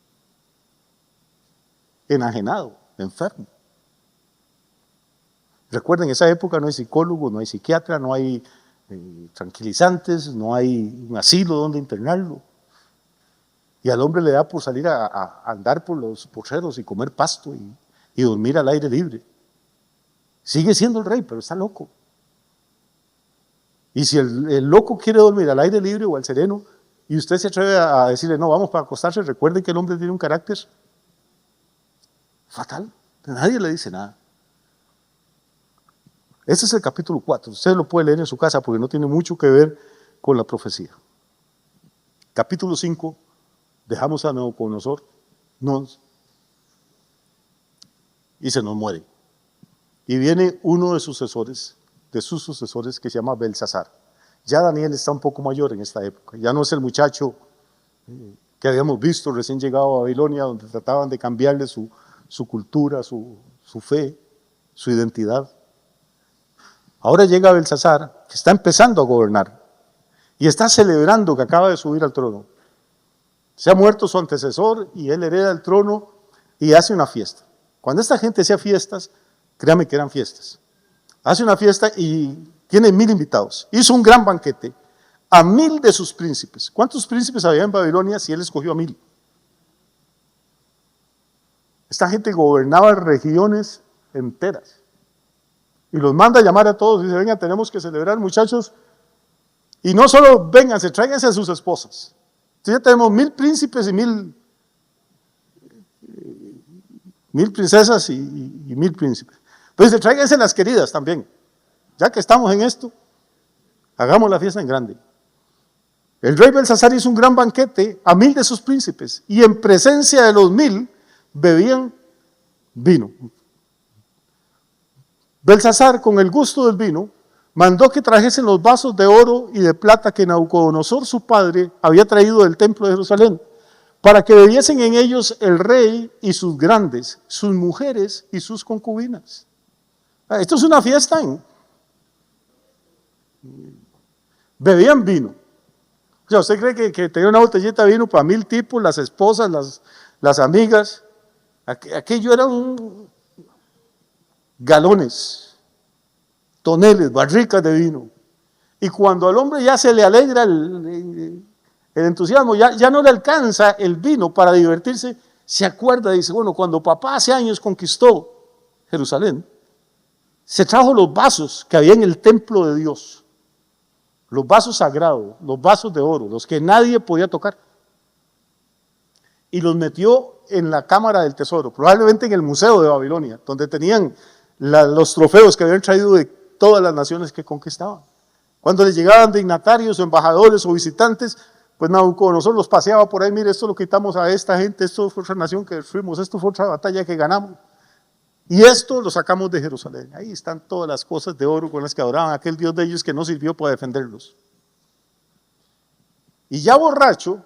Enajenado, enfermo. Recuerden, en esa época no hay psicólogo, no hay psiquiatra, no hay tranquilizantes, no hay un asilo donde internarlo. Y al hombre le da por salir a andar por los porceros y comer pasto y dormir al aire libre. Sigue siendo el rey, pero está loco. Y si el loco quiere dormir al aire libre o al sereno, y usted se atreve a decirle, no, vamos para acostarse, recuerden que el hombre tiene un carácter fatal. Nadie le dice nada. Este es el capítulo 4. Usted lo puede leer en su casa porque no tiene mucho que ver con la profecía. Capítulo 5, dejamos a Nabucodonosor y se nos muere. Y viene uno de sus sucesores, que se llama Belsasar. Ya Daniel está un poco mayor en esta época. Ya no es el muchacho que habíamos visto recién llegado a Babilonia, donde trataban de cambiarle su cultura, su fe, su identidad. Ahora llega Belsasar, que está empezando a gobernar y está celebrando que acaba de subir al trono. Se ha muerto su antecesor y él hereda el trono y hace una fiesta. Cuando esta gente hacía fiestas, créame que eran fiestas. Hace una fiesta y tiene 1000 invitados. Hizo un gran banquete a 1000 de sus príncipes. ¿Cuántos príncipes había en Babilonia si él escogió a 1000? Esta gente gobernaba regiones enteras. Y los manda a llamar a todos y dice, venga, tenemos que celebrar, muchachos. Y no solo vénganse, tráiganse a sus esposas. Entonces ya tenemos 1000 príncipes y 1000 princesas y 1000 príncipes. Entonces tráiganse las queridas también. Ya que estamos en esto, hagamos la fiesta en grande. El rey Belsasar hizo un gran banquete a 1000 de sus príncipes y en presencia de los 1000 bebían vino. Belsasar, con el gusto del vino, mandó que trajesen los vasos de oro y de plata que Nabucodonosor, su padre, había traído del templo de Jerusalén, para que bebiesen en ellos el rey y sus grandes, sus mujeres y sus concubinas. Esto es una fiesta. Bebían vino. O sea, ¿usted cree que tenía una botellita de vino para 1000 tipos, las esposas, las amigas? Aquello eran galones, toneles, barricas de vino. Y cuando al hombre ya se le alegra el entusiasmo, ya no le alcanza el vino para divertirse, se acuerda y dice, bueno, cuando papá hace años conquistó Jerusalén, se trajo los vasos que había en el templo de Dios, los vasos sagrados, los vasos de oro, los que nadie podía tocar, y los metió en la cámara del tesoro, probablemente en el museo de Babilonia, donde tenían los trofeos que habían traído de todas las naciones que conquistaban. Cuando les llegaban dignatarios o embajadores o visitantes, pues Nabucodonosor los paseaba por ahí, mire, esto lo quitamos a esta gente, esto fue otra nación que destruimos, esto fue otra batalla que ganamos. Y esto lo sacamos de Jerusalén. Ahí están todas las cosas de oro con las que adoraban a aquel Dios de ellos que no sirvió para defenderlos. Y ya borracho,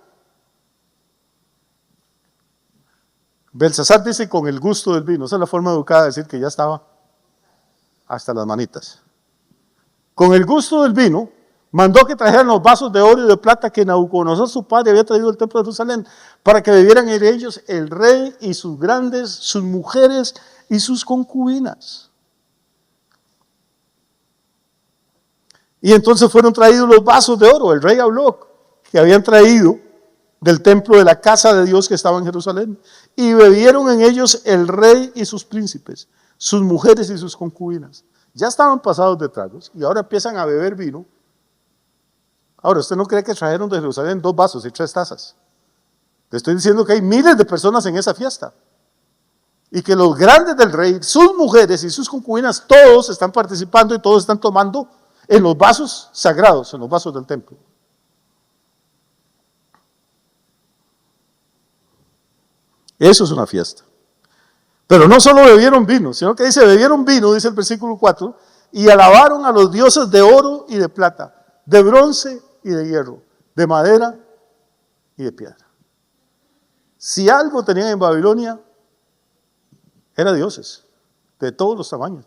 Belsasar dice con el gusto del vino, esa es la forma educada de decir que ya estaba hasta las manitas. Con el gusto del vino, mandó que trajeran los vasos de oro y de plata que Nabucodonosor, su padre, había traído del templo de Jerusalén, para que bebieran en ellos el rey y sus grandes, sus mujeres y sus concubinas. Y entonces fueron traídos los vasos de oro. El rey habló que habían traído del templo de la casa de Dios que estaba en Jerusalén. Y bebieron en ellos el rey y sus príncipes, sus mujeres y sus concubinas. Ya estaban pasados de tragos y ahora empiezan a beber vino. Ahora, ¿usted no cree que trajeron de Jerusalén 2 vasos y 3 tazas? Le estoy diciendo que hay miles de personas en esa fiesta. Y que los grandes del rey, sus mujeres y sus concubinas, todos están participando y todos están tomando en los vasos sagrados, en los vasos del templo. Eso es una fiesta. Pero no solo bebieron vino, sino que dice, bebieron vino, dice el versículo 4, y alabaron a los dioses de oro y de plata. de bronce y de hierro, de madera y de piedra. Si algo tenían en Babilonia, era dioses, de todos los tamaños.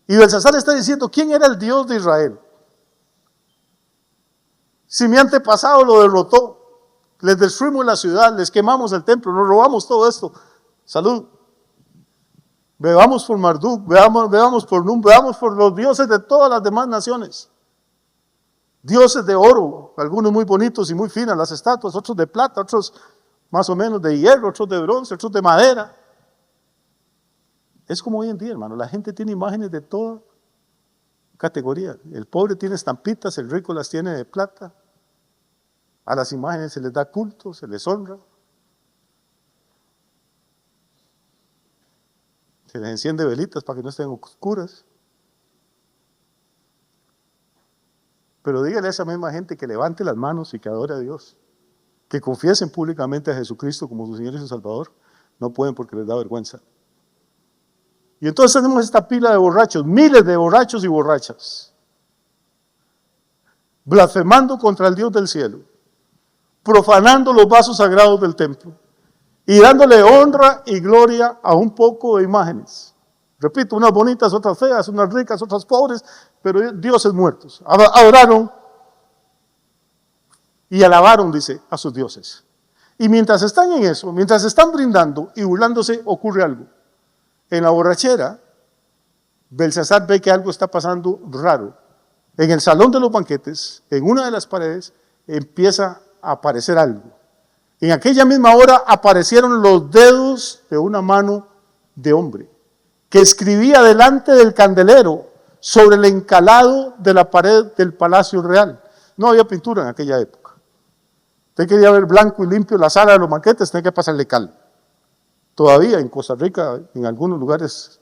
Y Belsasar está diciendo, ¿quién era el Dios de Israel? Si mi antepasado lo derrotó, les destruimos la ciudad, les quemamos el templo, nos robamos todo esto. Salud. Bebamos por Marduk, bebamos por Num, bebamos por los dioses de todas las demás naciones. Dioses de oro, algunos muy bonitos y muy finas, las estatuas, otros de plata, otros más o menos de hierro, otros de bronce, otros de madera. Es como hoy en día, hermano, la gente tiene imágenes de toda categoría. El pobre tiene estampitas, el rico las tiene de plata. A las imágenes se les da culto, se les honra. Se les enciende velitas para que no estén oscuras. Pero dígale a esa misma gente que levante las manos y que adore a Dios. Que confiesen públicamente a Jesucristo como su Señor y su Salvador. No pueden porque les da vergüenza. Y entonces tenemos esta pila de borrachos, miles de borrachos y borrachas, blasfemando contra el Dios del cielo, profanando los vasos sagrados del templo y dándole honra y gloria a un poco de imágenes. Repito, unas bonitas, otras feas, unas ricas, otras pobres, pero dioses muertos. Adoraron y alabaron, dice, a sus dioses. Y mientras están en eso, mientras están brindando y burlándose, ocurre algo. En la borrachera, Belsasar ve que algo está pasando raro. En el salón de los banquetes, en una de las paredes, empieza a aparecer algo. En aquella misma hora aparecieron los dedos de una mano de hombre, que escribía delante del candelero sobre el encalado de la pared del palacio real. No había pintura en aquella época. Usted quería ver blanco y limpio la sala de los banquetes, tenía que pasarle cal. Todavía en Costa Rica, en algunos lugares,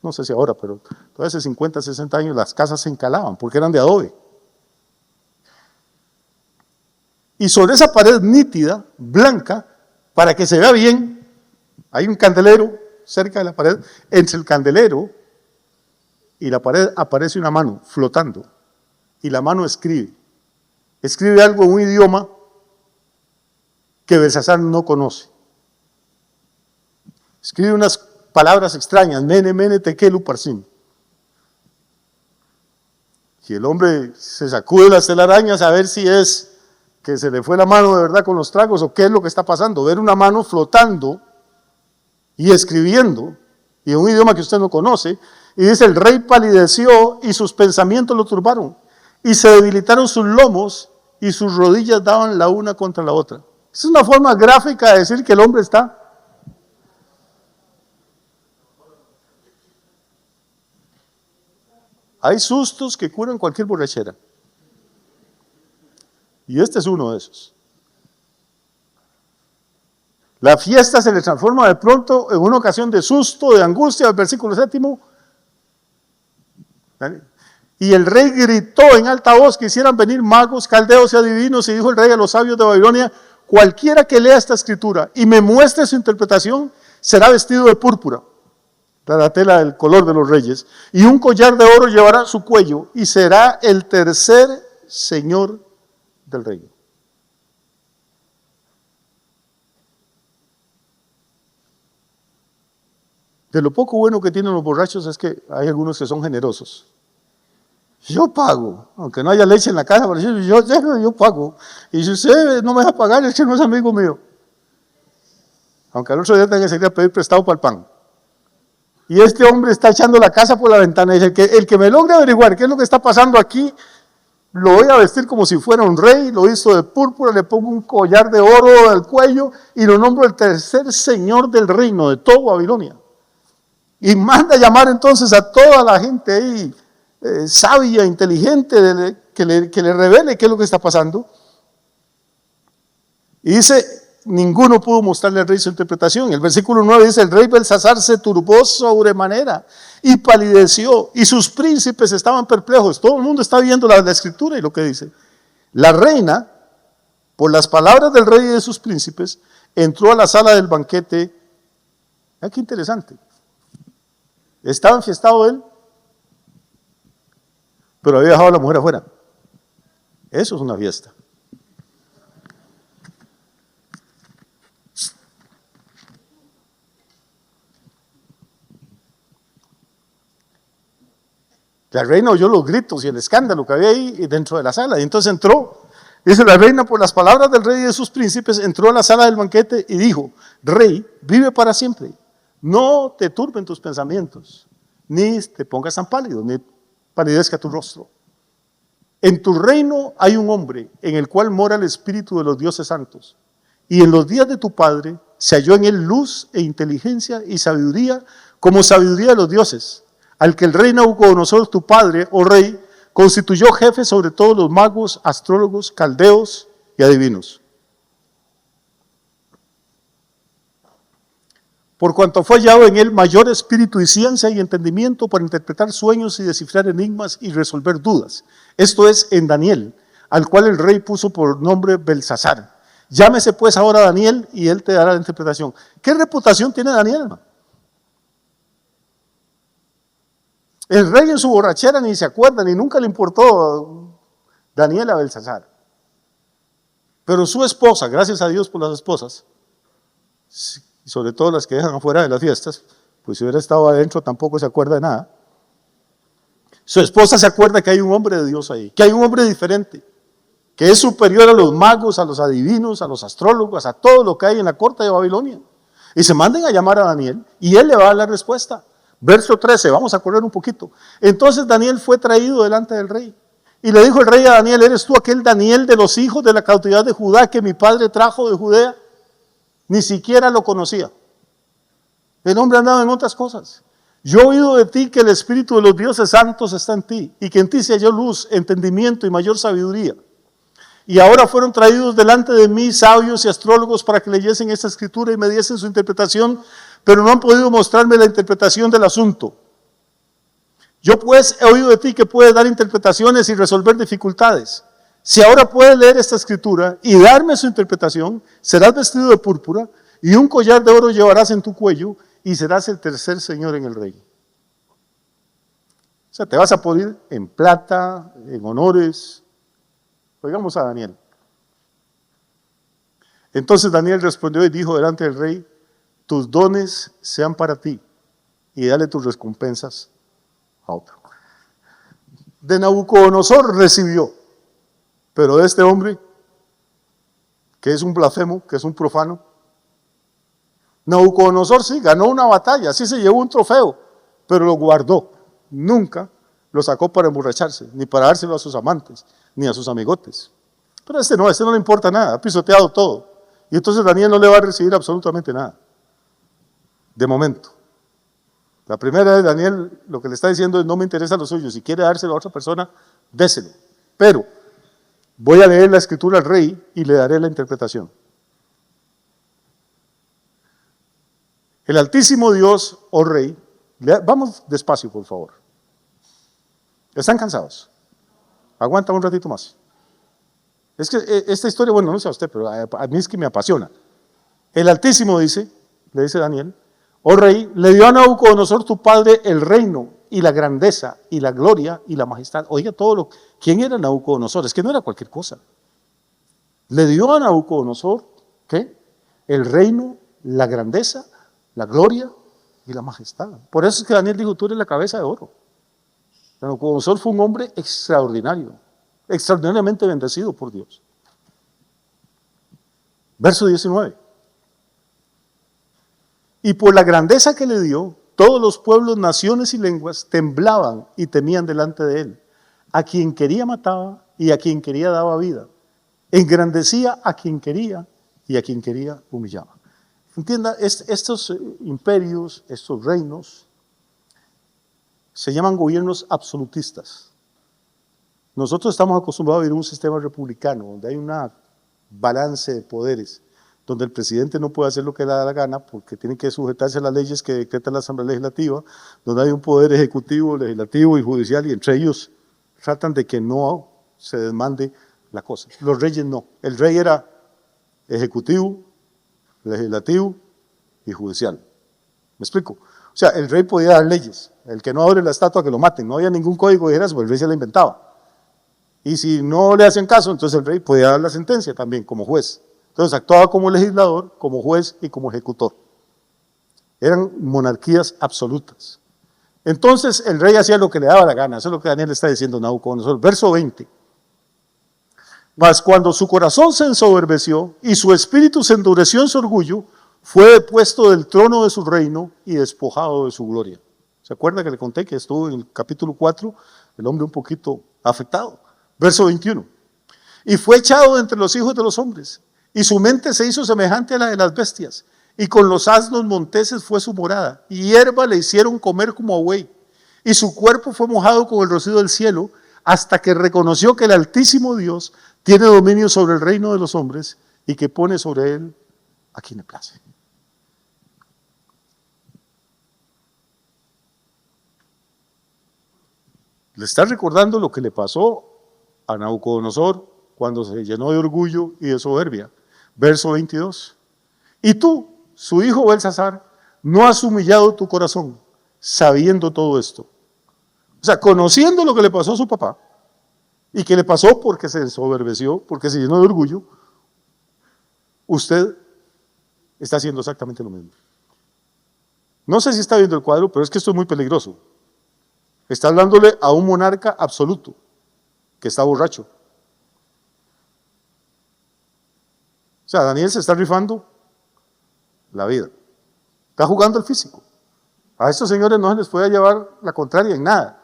no sé si ahora, pero todavía hace 50, 60 años las casas se encalaban porque eran de adobe. Y sobre esa pared nítida, blanca, para que se vea bien, hay un candelero cerca de la pared. Entre el candelero y la pared aparece una mano flotando. Y la mano escribe. Escribe algo en un idioma que Belsasar no conoce. Escribe unas palabras extrañas, mene, mene, tekel, uparsim. Y el hombre se sacude las telarañas a ver si es que se le fue la mano de verdad con los tragos o qué es lo que está pasando. Ver una mano flotando y escribiendo, y en un idioma que usted no conoce, y dice, el rey palideció y sus pensamientos lo turbaron, y se debilitaron sus lomos y sus rodillas daban la una contra la otra. Es una forma gráfica de decir que el hombre está. Hay sustos que curan cualquier borrachera. Y este es uno de esos. La fiesta se le transforma de pronto en una ocasión de susto, de angustia, el versículo 7. Y el rey gritó en alta voz que hicieran venir magos, caldeos y adivinos, y dijo el rey a los sabios de Babilonia, cualquiera que lea esta escritura y me muestre su interpretación, será vestido de púrpura, la tela del color de los reyes, y un collar de oro llevará a su cuello, y será el tercer señor del reino. De lo poco bueno que tienen los borrachos es que hay algunos que son generosos. Yo pago, aunque no haya leche en la casa, pero yo pago. Y si usted no me deja pagar, es que no es amigo mío. Aunque al otro día tenga que salir a pedir prestado para el pan. Y este hombre está echando la casa por la ventana y dice, el que me logre averiguar qué es lo que está pasando aquí, lo voy a vestir como si fuera un rey, lo hizo de púrpura, le pongo un collar de oro al cuello y lo nombro el tercer señor del reino de todo Babilonia. Y manda a llamar entonces a toda la gente ahí, sabia, inteligente, que le revele qué es lo que está pasando. Y dice, ninguno pudo mostrarle al rey su interpretación. El versículo 9 dice, el rey Belsasar se turbó sobremanera y palideció, y sus príncipes estaban perplejos. Todo el mundo está viendo la escritura y lo que dice. La reina, por las palabras del rey y de sus príncipes, entró a la sala del banquete. Qué interesante. Estaba enfiestado él, pero había dejado a la mujer afuera. Eso es una fiesta. La reina oyó los gritos y el escándalo que había ahí dentro de la sala, y entonces entró. Dice: la reina, por las palabras del rey y de sus príncipes, entró a la sala del banquete y dijo: Rey, vive para siempre. No te turben tus pensamientos, ni te pongas tan pálido, ni palidezca tu rostro. En tu reino hay un hombre en el cual mora el espíritu de los dioses santos. Y en los días de tu padre se halló en él luz e inteligencia y sabiduría, como sabiduría de los dioses, al que el rey Nabucodonosor, tu padre, oh rey, constituyó jefe sobre todos los magos, astrólogos, caldeos y adivinos. Por cuanto fue hallado en él mayor espíritu y ciencia y entendimiento para interpretar sueños y descifrar enigmas y resolver dudas. Esto es en Daniel, al cual el rey puso por nombre Belsasar. Llámese pues ahora Daniel y él te dará la interpretación. ¿Qué reputación tiene Daniel, hermano? El rey en su borrachera ni se acuerda, ni nunca le importó Daniel a Belsasar. Pero su esposa, gracias a Dios por las esposas, sobre todo las que dejan afuera de las fiestas, pues si hubiera estado adentro tampoco se acuerda de nada. Su esposa se acuerda que hay un hombre de Dios ahí, que hay un hombre diferente, que es superior a los magos, a los adivinos, a los astrólogos, a todo lo que hay en la corte de Babilonia. Y se manden a llamar a Daniel y él le va a dar la respuesta. Verso 13, vamos a correr un poquito. Entonces Daniel fue traído delante del rey. Y le dijo el rey a Daniel: ¿eres tú aquel Daniel de los hijos de la cautividad de Judá que mi padre trajo de Judea? Ni siquiera lo conocía. El hombre andaba en otras cosas. Yo he oído de ti que el espíritu de los dioses santos está en ti, y que en ti se halló luz, entendimiento y mayor sabiduría. Y ahora fueron traídos delante de mí sabios y astrólogos para que leyesen esta escritura y me diesen su interpretación, pero no han podido mostrarme la interpretación del asunto. Yo pues he oído de ti que puedes dar interpretaciones y resolver dificultades. Si ahora puedes leer esta escritura y darme su interpretación, serás vestido de púrpura y un collar de oro llevarás en tu cuello y serás el tercer señor en el rey. O sea, te vas a poner en plata, en honores. Oigamos a Daniel. Entonces Daniel respondió y dijo delante del rey: tus dones sean para ti y dale tus recompensas a otro. De Nabucodonosor recibió, pero de este hombre, que es un blasfemo, que es un profano, Nabucodonosor sí ganó una batalla, sí se llevó un trofeo, pero lo guardó. Nunca lo sacó para emborracharse, ni para dárselo a sus amantes, ni a sus amigotes. Pero a este no le importa nada, ha pisoteado todo. Y entonces Daniel no le va a recibir absolutamente nada. De momento. La primera vez Daniel lo que le está diciendo es: no me interesa lo suyo, si quiere dárselo a otra persona, déselo. Pero voy a leer la escritura al rey y le daré la interpretación. El Altísimo Dios, oh rey, vamos despacio por favor. ¿Están cansados? Aguanta un ratito más. Es que esta historia, bueno, no sé a usted, pero a mí es que me apasiona. El Altísimo dice, le dice Daniel: oh rey, le dio a Nabucodonosor tu padre el reino y la grandeza y la gloria y la majestad. Oiga todo lo... ¿Quién era Nabucodonosor? Es que no era cualquier cosa. Le dio a Nabucodonosor, ¿qué? El reino, la grandeza, la gloria y la majestad. Por eso es que Daniel dijo: tú eres la cabeza de oro. Nabucodonosor fue un hombre extraordinario, extraordinariamente bendecido por Dios. Verso 19. Y por la grandeza que le dio, todos los pueblos, naciones y lenguas temblaban y temían delante de él. A quien quería mataba y a quien quería daba vida. Engrandecía a quien quería y a quien quería humillaba. Entienda, estos imperios, estos reinos, se llaman gobiernos absolutistas. Nosotros estamos acostumbrados a vivir en un sistema republicano, donde hay un balance de poderes, donde el presidente no puede hacer lo que le da la gana, porque tiene que sujetarse a las leyes que decreta la Asamblea Legislativa, donde hay un poder ejecutivo, legislativo y judicial, y entre ellos tratan de que no se desmande la cosa. Los reyes no. El rey era ejecutivo, legislativo y judicial. ¿Me explico? O sea, el rey podía dar leyes. El que no abre la estatua, que lo maten. No había ningún código de eso, porque el rey se la inventaba. Y si no le hacen caso, entonces el rey podía dar la sentencia también como juez. Entonces actuaba como legislador, como juez y como ejecutor. Eran monarquías absolutas. Entonces el rey hacía lo que le daba la gana. Eso es lo que Daniel está diciendo a Nabucodonosor. Verso 20. Mas cuando su corazón se ensoberbeció y su espíritu se endureció en su orgullo, fue depuesto del trono de su reino y despojado de su gloria. ¿Se acuerda que le conté que estuvo en el capítulo 4, el hombre un poquito afectado? Verso 21. Y fue echado entre los hijos de los hombres, y su mente se hizo semejante a la de las bestias, y con los asnos monteses fue su morada, y hierba le hicieron comer como a buey, y su cuerpo fue mojado con el rocío del cielo, hasta que reconoció que el Altísimo Dios tiene dominio sobre el reino de los hombres, y que pone sobre él a quien le place. Le está recordando lo que le pasó a Nabucodonosor cuando se llenó de orgullo y de soberbia. Verso 22. Y tú, su hijo Belsasar, no has humillado tu corazón, sabiendo todo esto. O sea, conociendo lo que le pasó a su papá, y que le pasó porque se ensoberbeció, porque se llenó de orgullo, usted está haciendo exactamente lo mismo. No sé si está viendo el cuadro, pero es que esto es muy peligroso. Está hablándole a un monarca absoluto, que está borracho. O sea, Daniel se está rifando la vida. Está jugando el físico. A estos señores no se les puede llevar la contraria en nada.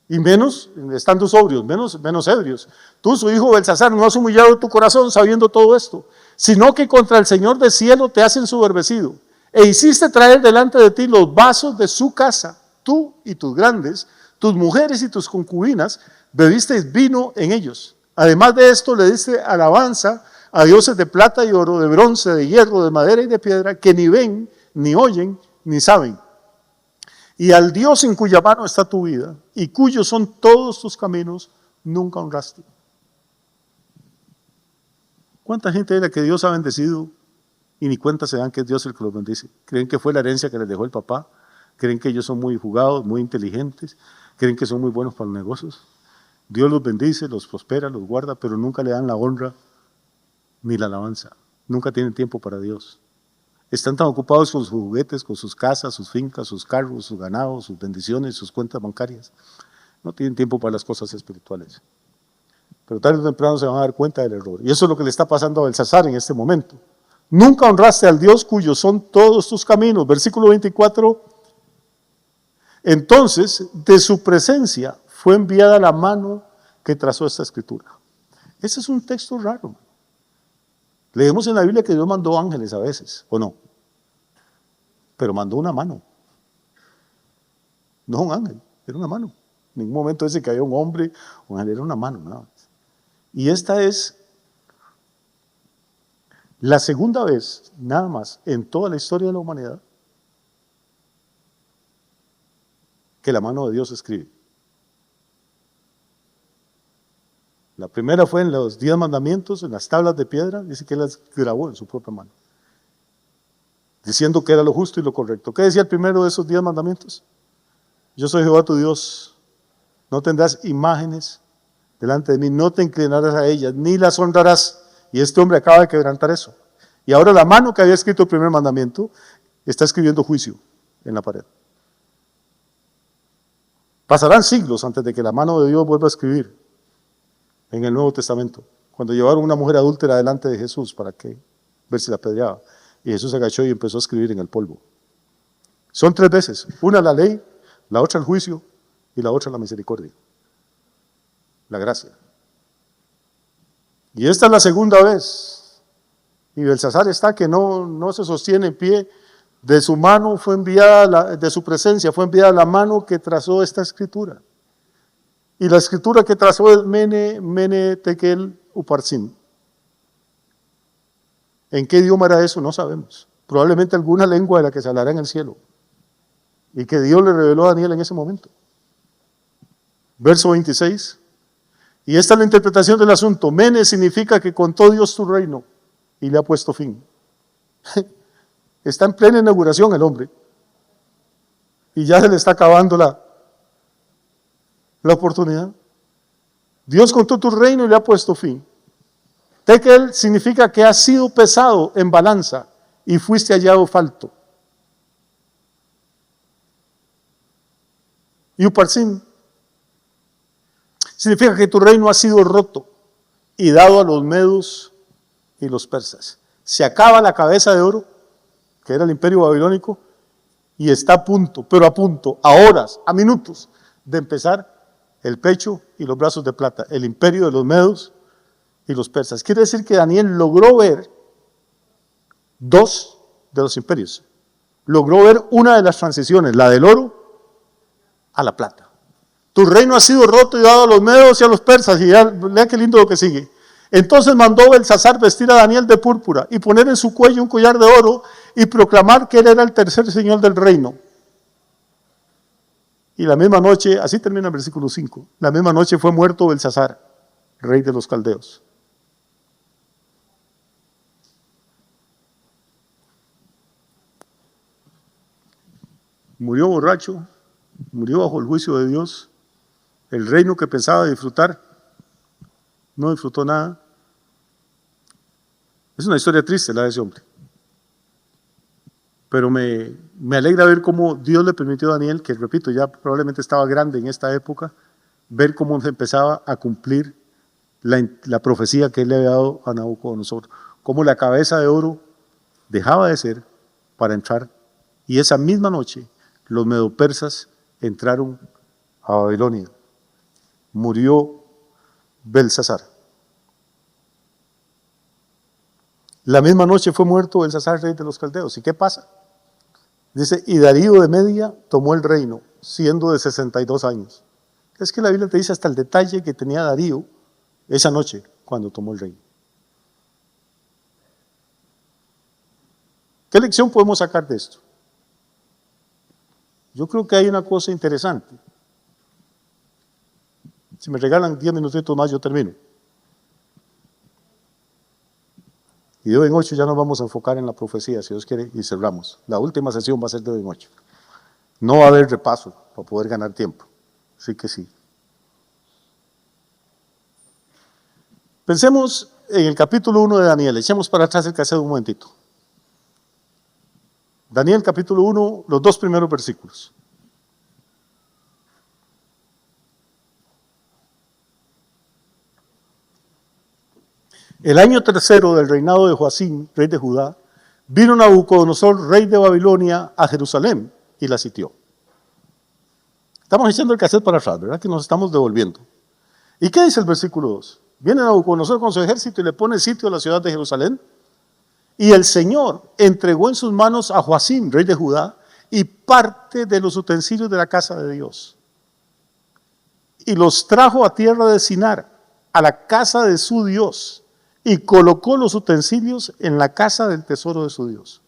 Y menos estando sobrios, menos ebrios. Tú, su hijo Belsasar, no has humillado tu corazón sabiendo todo esto, sino que contra el Señor del cielo te has ensoberbecido, e hiciste traer delante de ti los vasos de su casa, tú y tus grandes, tus mujeres y tus concubinas, bebisteis vino en ellos. Además de esto, le diste alabanza a dioses de plata y oro, de bronce, de hierro, de madera y de piedra, que ni ven, ni oyen, ni saben. Y al Dios en cuya mano está tu vida, y cuyos son todos tus caminos, nunca honraste. ¿Cuánta gente es la que Dios ha bendecido y ni cuenta se dan que es Dios el que los bendice? ¿Creen que fue la herencia que les dejó el papá? ¿Creen que ellos son muy jugados, muy inteligentes? ¿Creen que son muy buenos para los negocios? Dios los bendice, los prospera, los guarda, pero nunca le dan la honra ni la alabanza. Nunca tienen tiempo para Dios. Están tan ocupados con sus juguetes, con sus casas, sus fincas, sus carros, sus ganados, sus bendiciones, sus cuentas bancarias. No tienen tiempo para las cosas espirituales. Pero tarde o temprano se van a dar cuenta del error. Y eso es lo que le está pasando a Belsasar en este momento. Nunca honraste al Dios cuyos son todos tus caminos. Versículo 24. Entonces, de su presencia fue enviada la mano que trazó esta escritura. Ese es un texto raro. Leemos en la Biblia que Dios mandó ángeles a veces, ¿o no? Pero mandó una mano. No un ángel, era una mano. En ningún momento dice que había un hombre, un ángel, era una mano, nada más. Y esta es la segunda vez, nada más, en toda la historia de la humanidad, que la mano de Dios escribe. La primera fue en los 10 mandamientos, en las tablas de piedra, dice que él las grabó en su propia mano, diciendo que era lo justo y lo correcto. ¿Qué decía el primero de esos 10 mandamientos? Yo soy Jehová tu Dios, no tendrás imágenes delante de mí, no te inclinarás a ellas, ni las honrarás. Y este hombre acaba de quebrantar eso. Y ahora la mano que había escrito el primer mandamiento está escribiendo juicio en la pared. Pasarán siglos antes de que la mano de Dios vuelva a escribir en el Nuevo Testamento, cuando llevaron una mujer adúltera delante de Jesús para que ver si la apedreaba. Y Jesús se agachó y empezó a escribir en el polvo. Son 3 veces, una la ley, la otra el juicio y la otra la misericordia, la gracia. Y esta es la segunda vez. Y Belsasar está que no se sostiene en pie. De su mano fue enviada, de su presencia fue enviada la mano que trazó esta escritura. Y la escritura que trazó es Mene, Tekel, Uparsin. ¿En qué idioma era eso? No sabemos. Probablemente alguna lengua de la que se hablará en el cielo. Y que Dios le reveló a Daniel en ese momento. Verso 26. Y esta es la interpretación del asunto. Mene significa que contó Dios tu reino y le ha puesto fin. Está en plena inauguración el hombre. Y ya se le está acabando la oportunidad. Dios contó tu reino y le ha puesto fin. Tekel significa que has sido pesado en balanza y fuiste hallado falto. Y Uparsin significa que tu reino ha sido roto y dado a los medos y los persas. Se acaba la cabeza de oro, que era el imperio babilónico, y está a punto, pero a punto, a horas, a minutos, de empezar el pecho y los brazos de plata, el imperio de los medos y los persas. Quiere decir que Daniel logró ver dos de los imperios. Logró ver una de las transiciones, la del oro a la plata. Tu reino ha sido roto y dado a los medos y a los persas. Y ya, lea qué lindo lo que sigue. Entonces mandó Belsasar vestir a Daniel de púrpura y poner en su cuello un collar de oro y proclamar que él era el tercer señor del reino. Y la misma noche, así termina el versículo 5, la misma noche fue muerto Belsasar, rey de los caldeos. Murió borracho, murió bajo el juicio de Dios. El reino que pensaba disfrutar, no disfrutó nada. Es una historia triste la de ese hombre. Pero me alegra ver cómo Dios le permitió a Daniel, que repito, ya probablemente estaba grande en esta época, ver cómo se empezaba a cumplir la profecía que él le había dado a Nabucodonosor. Cómo la cabeza de oro dejaba de ser para entrar. Y esa misma noche los medopersas entraron a Babilonia. Murió Belsasar. La misma noche fue muerto Belsasar, rey de los caldeos. ¿Y qué pasa? Dice, y Darío de Media tomó el reino, siendo de 62 años. Es que la Biblia te dice hasta el detalle que tenía Darío esa noche cuando tomó el reino. ¿Qué lección podemos sacar de esto? Yo creo que hay una cosa interesante. Si me regalan 10 minutitos más, yo termino. Y de hoy en 8 ya nos vamos a enfocar en la profecía, si Dios quiere, y cerramos. La última sesión va a ser de hoy en 8. No va a haber repaso para poder ganar tiempo. Así que sí. Pensemos en el capítulo 1 de Daniel. Echemos para atrás el cassette un momentito. Daniel capítulo 1, los 2 primeros versículos. El año tercero del reinado de Joacim, rey de Judá, vino Nabucodonosor, rey de Babilonia, a Jerusalén y la sitió. Estamos echando el cassette para atrás, ¿verdad? Que nos estamos devolviendo. ¿Y qué dice el versículo 2? Viene Nabucodonosor con su ejército y le pone sitio a la ciudad de Jerusalén. Y el Señor entregó en sus manos a Joacim, rey de Judá, y parte de los utensilios de la casa de Dios. Y los trajo a tierra de Sinar, a la casa de su Dios, y colocó los utensilios en la casa del tesoro de su Dios.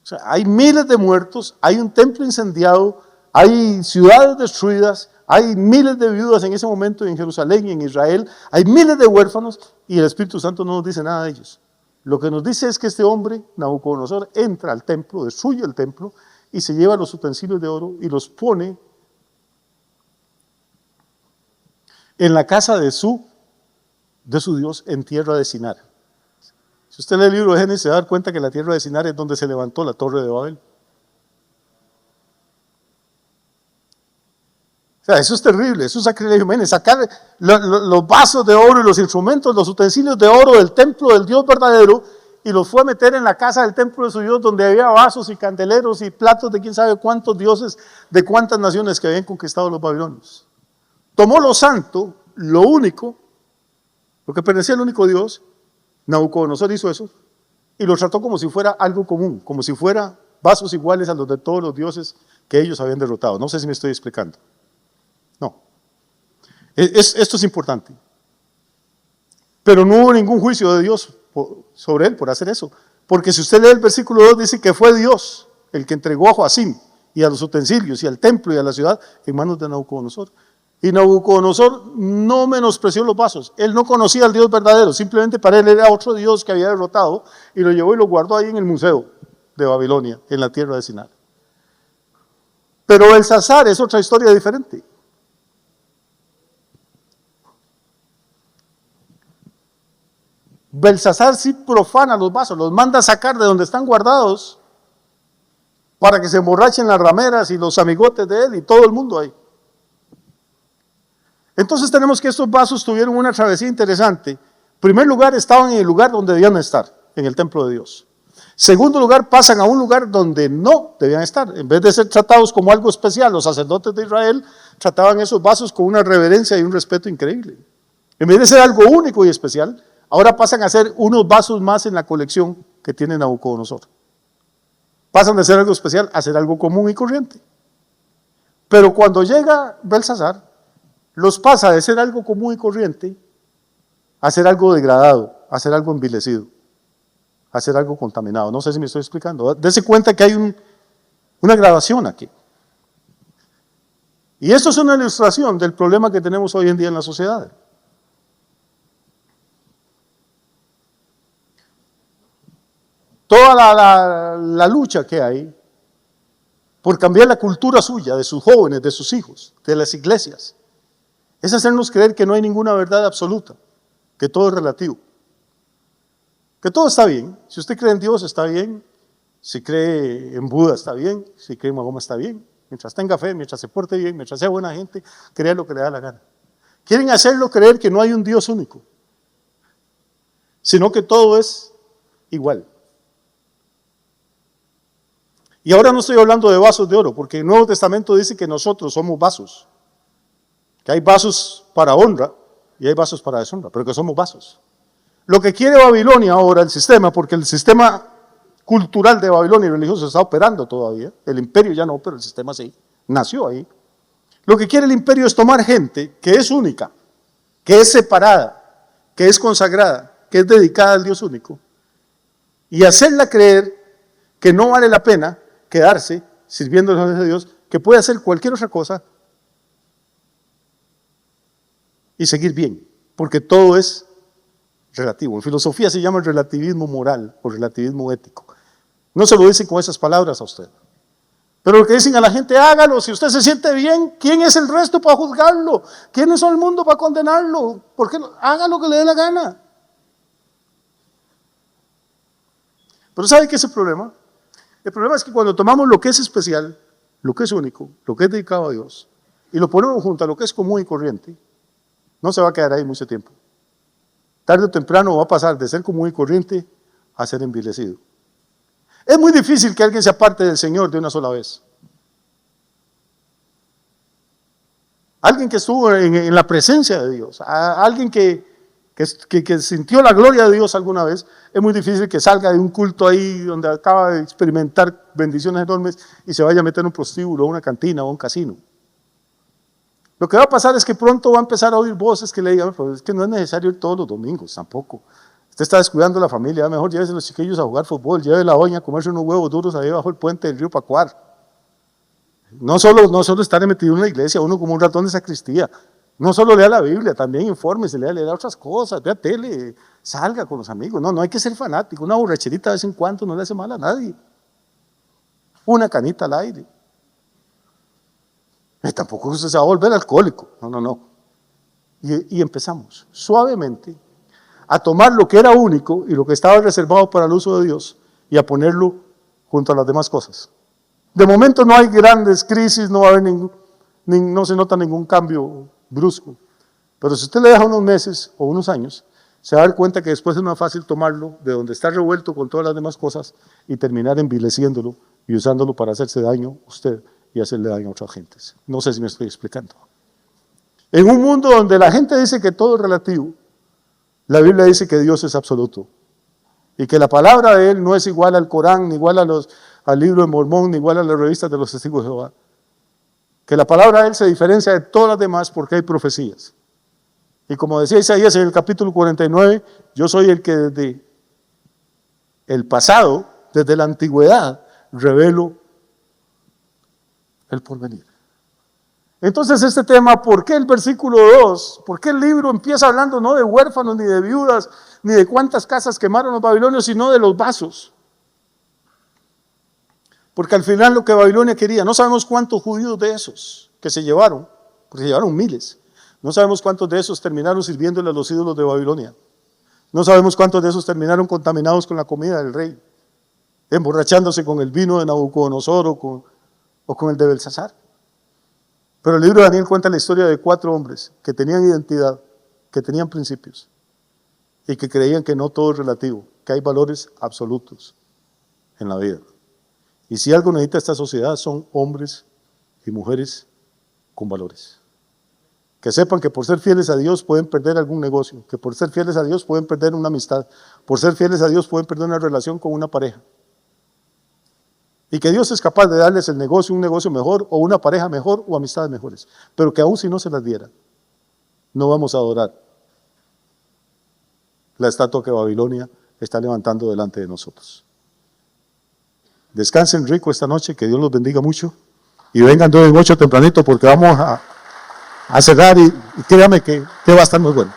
O sea, hay miles de muertos, hay un templo incendiado, hay ciudades destruidas, hay miles de viudas en ese momento en Jerusalén y en Israel, hay miles de huérfanos, y el Espíritu Santo no nos dice nada de ellos. Lo que nos dice es que este hombre, Nabucodonosor, entra al templo, destruye el templo, y se lleva los utensilios de oro y los pone en la casa de su Dios en tierra de Sinar. Si usted lee el libro de Génesis, se va a dar cuenta que la tierra de Sinar es donde se levantó la torre de Babel. O sea, eso es terrible, eso es sacrilegio. Sacar los vasos de oro y los instrumentos, los utensilios de oro del templo del Dios verdadero y los fue a meter en la casa del templo de su Dios, donde había vasos y candeleros y platos de quién sabe cuántos dioses, de cuántas naciones que habían conquistado los babilonios. Tomó lo santo, lo único, lo que pertenecía al único Dios, Nabucodonosor hizo eso, y lo trató como si fuera algo común, como si fuera vasos iguales a los de todos los dioses que ellos habían derrotado. No sé si me estoy explicando. No. Esto es importante. Pero no hubo ningún juicio de Dios sobre él por hacer eso. Porque si usted lee el versículo 2, dice que fue Dios el que entregó a Joacim y a los utensilios y al templo y a la ciudad en manos de Nabucodonosor. Y Nabucodonosor no menospreció los vasos. Él no conocía al Dios verdadero. Simplemente para él era otro Dios que había derrotado y lo llevó y lo guardó ahí en el museo de Babilonia, en la tierra de Sinar. Pero Belsasar es otra historia diferente. Belsasar sí profana los vasos, los manda a sacar de donde están guardados para que se emborrachen las rameras y los amigotes de él y todo el mundo ahí. Entonces tenemos que estos vasos tuvieron una travesía interesante. En primer lugar, estaban en el lugar donde debían estar, en el templo de Dios. Segundo lugar, pasan a un lugar donde no debían estar. En vez de ser tratados como algo especial, los sacerdotes de Israel trataban esos vasos con una reverencia y un respeto increíble. En vez de ser algo único y especial, ahora pasan a ser unos vasos más en la colección que tiene Nabucodonosor. Pasan de ser algo especial a ser algo común y corriente. Pero cuando llega Belsasar, los pasa de ser algo común y corriente a ser algo degradado, a ser algo envilecido, a ser algo contaminado. No sé si me estoy explicando. Dese cuenta que hay una gradación aquí. Y esto es una ilustración del problema que tenemos hoy en día en la sociedad. Toda la lucha que hay por cambiar la cultura suya, de sus jóvenes, de sus hijos, de las iglesias, es hacernos creer que no hay ninguna verdad absoluta, que todo es relativo, que todo está bien. Si usted cree en Dios está bien, si cree en Buda está bien, si cree en Mahoma está bien, mientras tenga fe, mientras se porte bien, mientras sea buena gente, crea lo que le da la gana. Quieren hacerlo creer que no hay un Dios único, sino que todo es igual. Y ahora no estoy hablando de vasos de oro, porque el Nuevo Testamento dice que nosotros somos vasos. Que hay vasos para honra y hay vasos para deshonra, pero que somos vasos. Lo que quiere Babilonia ahora, el sistema, porque el sistema cultural de Babilonia y religioso está operando todavía, el imperio ya no, pero el sistema sí, nació ahí. Lo que quiere el imperio es tomar gente que es única, que es separada, que es consagrada, que es dedicada al Dios único, y hacerla creer que no vale la pena quedarse sirviendo a Dios, que puede hacer cualquier otra cosa y seguir bien, porque todo es relativo. En filosofía se llama el relativismo moral o relativismo ético. No se lo dicen con esas palabras a usted, pero lo que dicen a la gente, hágalo, si usted se siente bien, ¿quién es el resto para juzgarlo? ¿Quién es el mundo para condenarlo? ¿Por qué no? Haga lo que le dé la gana. Pero ¿sabe qué es el problema? El problema es que cuando tomamos lo que es especial, lo que es único, lo que es dedicado a Dios, y lo ponemos junto a lo que es común y corriente, no se va a quedar ahí mucho tiempo. Tarde o temprano va a pasar de ser común y corriente a ser envilecido. Es muy difícil que alguien se aparte del Señor de una sola vez. Alguien que estuvo en la presencia de Dios, alguien que sintió la gloria de Dios alguna vez, es muy difícil que salga de un culto ahí donde acaba de experimentar bendiciones enormes y se vaya a meter en un prostíbulo, una cantina o un casino. Lo que va a pasar es que pronto va a empezar a oír voces que le digan, pues es que no es necesario ir todos los domingos, tampoco. Usted está descuidando a la familia, mejor llévese a los chiquillos a jugar fútbol, lleve a la doña a comerse unos huevos duros ahí bajo el puente del río Pacuar. No solo estar metido en la iglesia, uno como un ratón de sacristía. No solo lea la Biblia, también infórmese, lea otras cosas, vea tele, salga con los amigos. No hay que ser fanático, una borracherita de vez en cuando no le hace mal a nadie. Una canita al aire. Tampoco usted se va a volver alcohólico, no. Y empezamos suavemente a tomar lo que era único y lo que estaba reservado para el uso de Dios y a ponerlo junto a las demás cosas. De momento no hay grandes crisis, no va a haber no se nota ningún cambio brusco, pero si usted le deja unos meses o unos años, se va a dar cuenta que después es más fácil tomarlo de donde está revuelto con todas las demás cosas y terminar envileciéndolo y usándolo para hacerse daño a usted y hacerle daño a otras gentes. No sé si me estoy explicando. En un mundo donde la gente dice que todo es relativo, la Biblia dice que Dios es absoluto y que la palabra de Él no es igual al Corán, ni igual al libro de Mormón, ni igual a las revistas de los testigos de Jehová. Que la palabra de Él se diferencia de todas las demás porque hay profecías. Y como decía Isaías en el capítulo 49, yo soy el que desde el pasado, desde la antigüedad, revelo el porvenir. Entonces este tema, ¿por qué el versículo 2? ¿Por qué el libro empieza hablando no de huérfanos, ni de viudas, ni de cuántas casas quemaron los babilonios, sino de los vasos? Porque al final lo que Babilonia quería, no sabemos cuántos judíos de esos que se llevaron, porque se llevaron miles, no sabemos cuántos de esos terminaron sirviéndole a los ídolos de Babilonia. No sabemos cuántos de esos terminaron contaminados con la comida del rey, emborrachándose con el vino de Nabucodonosor o con el de Belsasar. Pero el libro de Daniel cuenta la historia de 4 hombres que tenían identidad, que tenían principios y que creían que no todo es relativo, que hay valores absolutos en la vida. Y si algo necesita esta sociedad son hombres y mujeres con valores. Que sepan que por ser fieles a Dios pueden perder algún negocio, que por ser fieles a Dios pueden perder una amistad, por ser fieles a Dios pueden perder una relación con una pareja. Y que Dios es capaz de darles el negocio, un negocio mejor, o una pareja mejor, o amistades mejores. Pero que aún si no se las diera, no vamos a adorar la estatua que Babilonia está levantando delante de nosotros. Descansen rico esta noche, que Dios los bendiga mucho. Y vengan 2 en 8 tempranito porque vamos a cerrar y créame que va a estar muy bueno.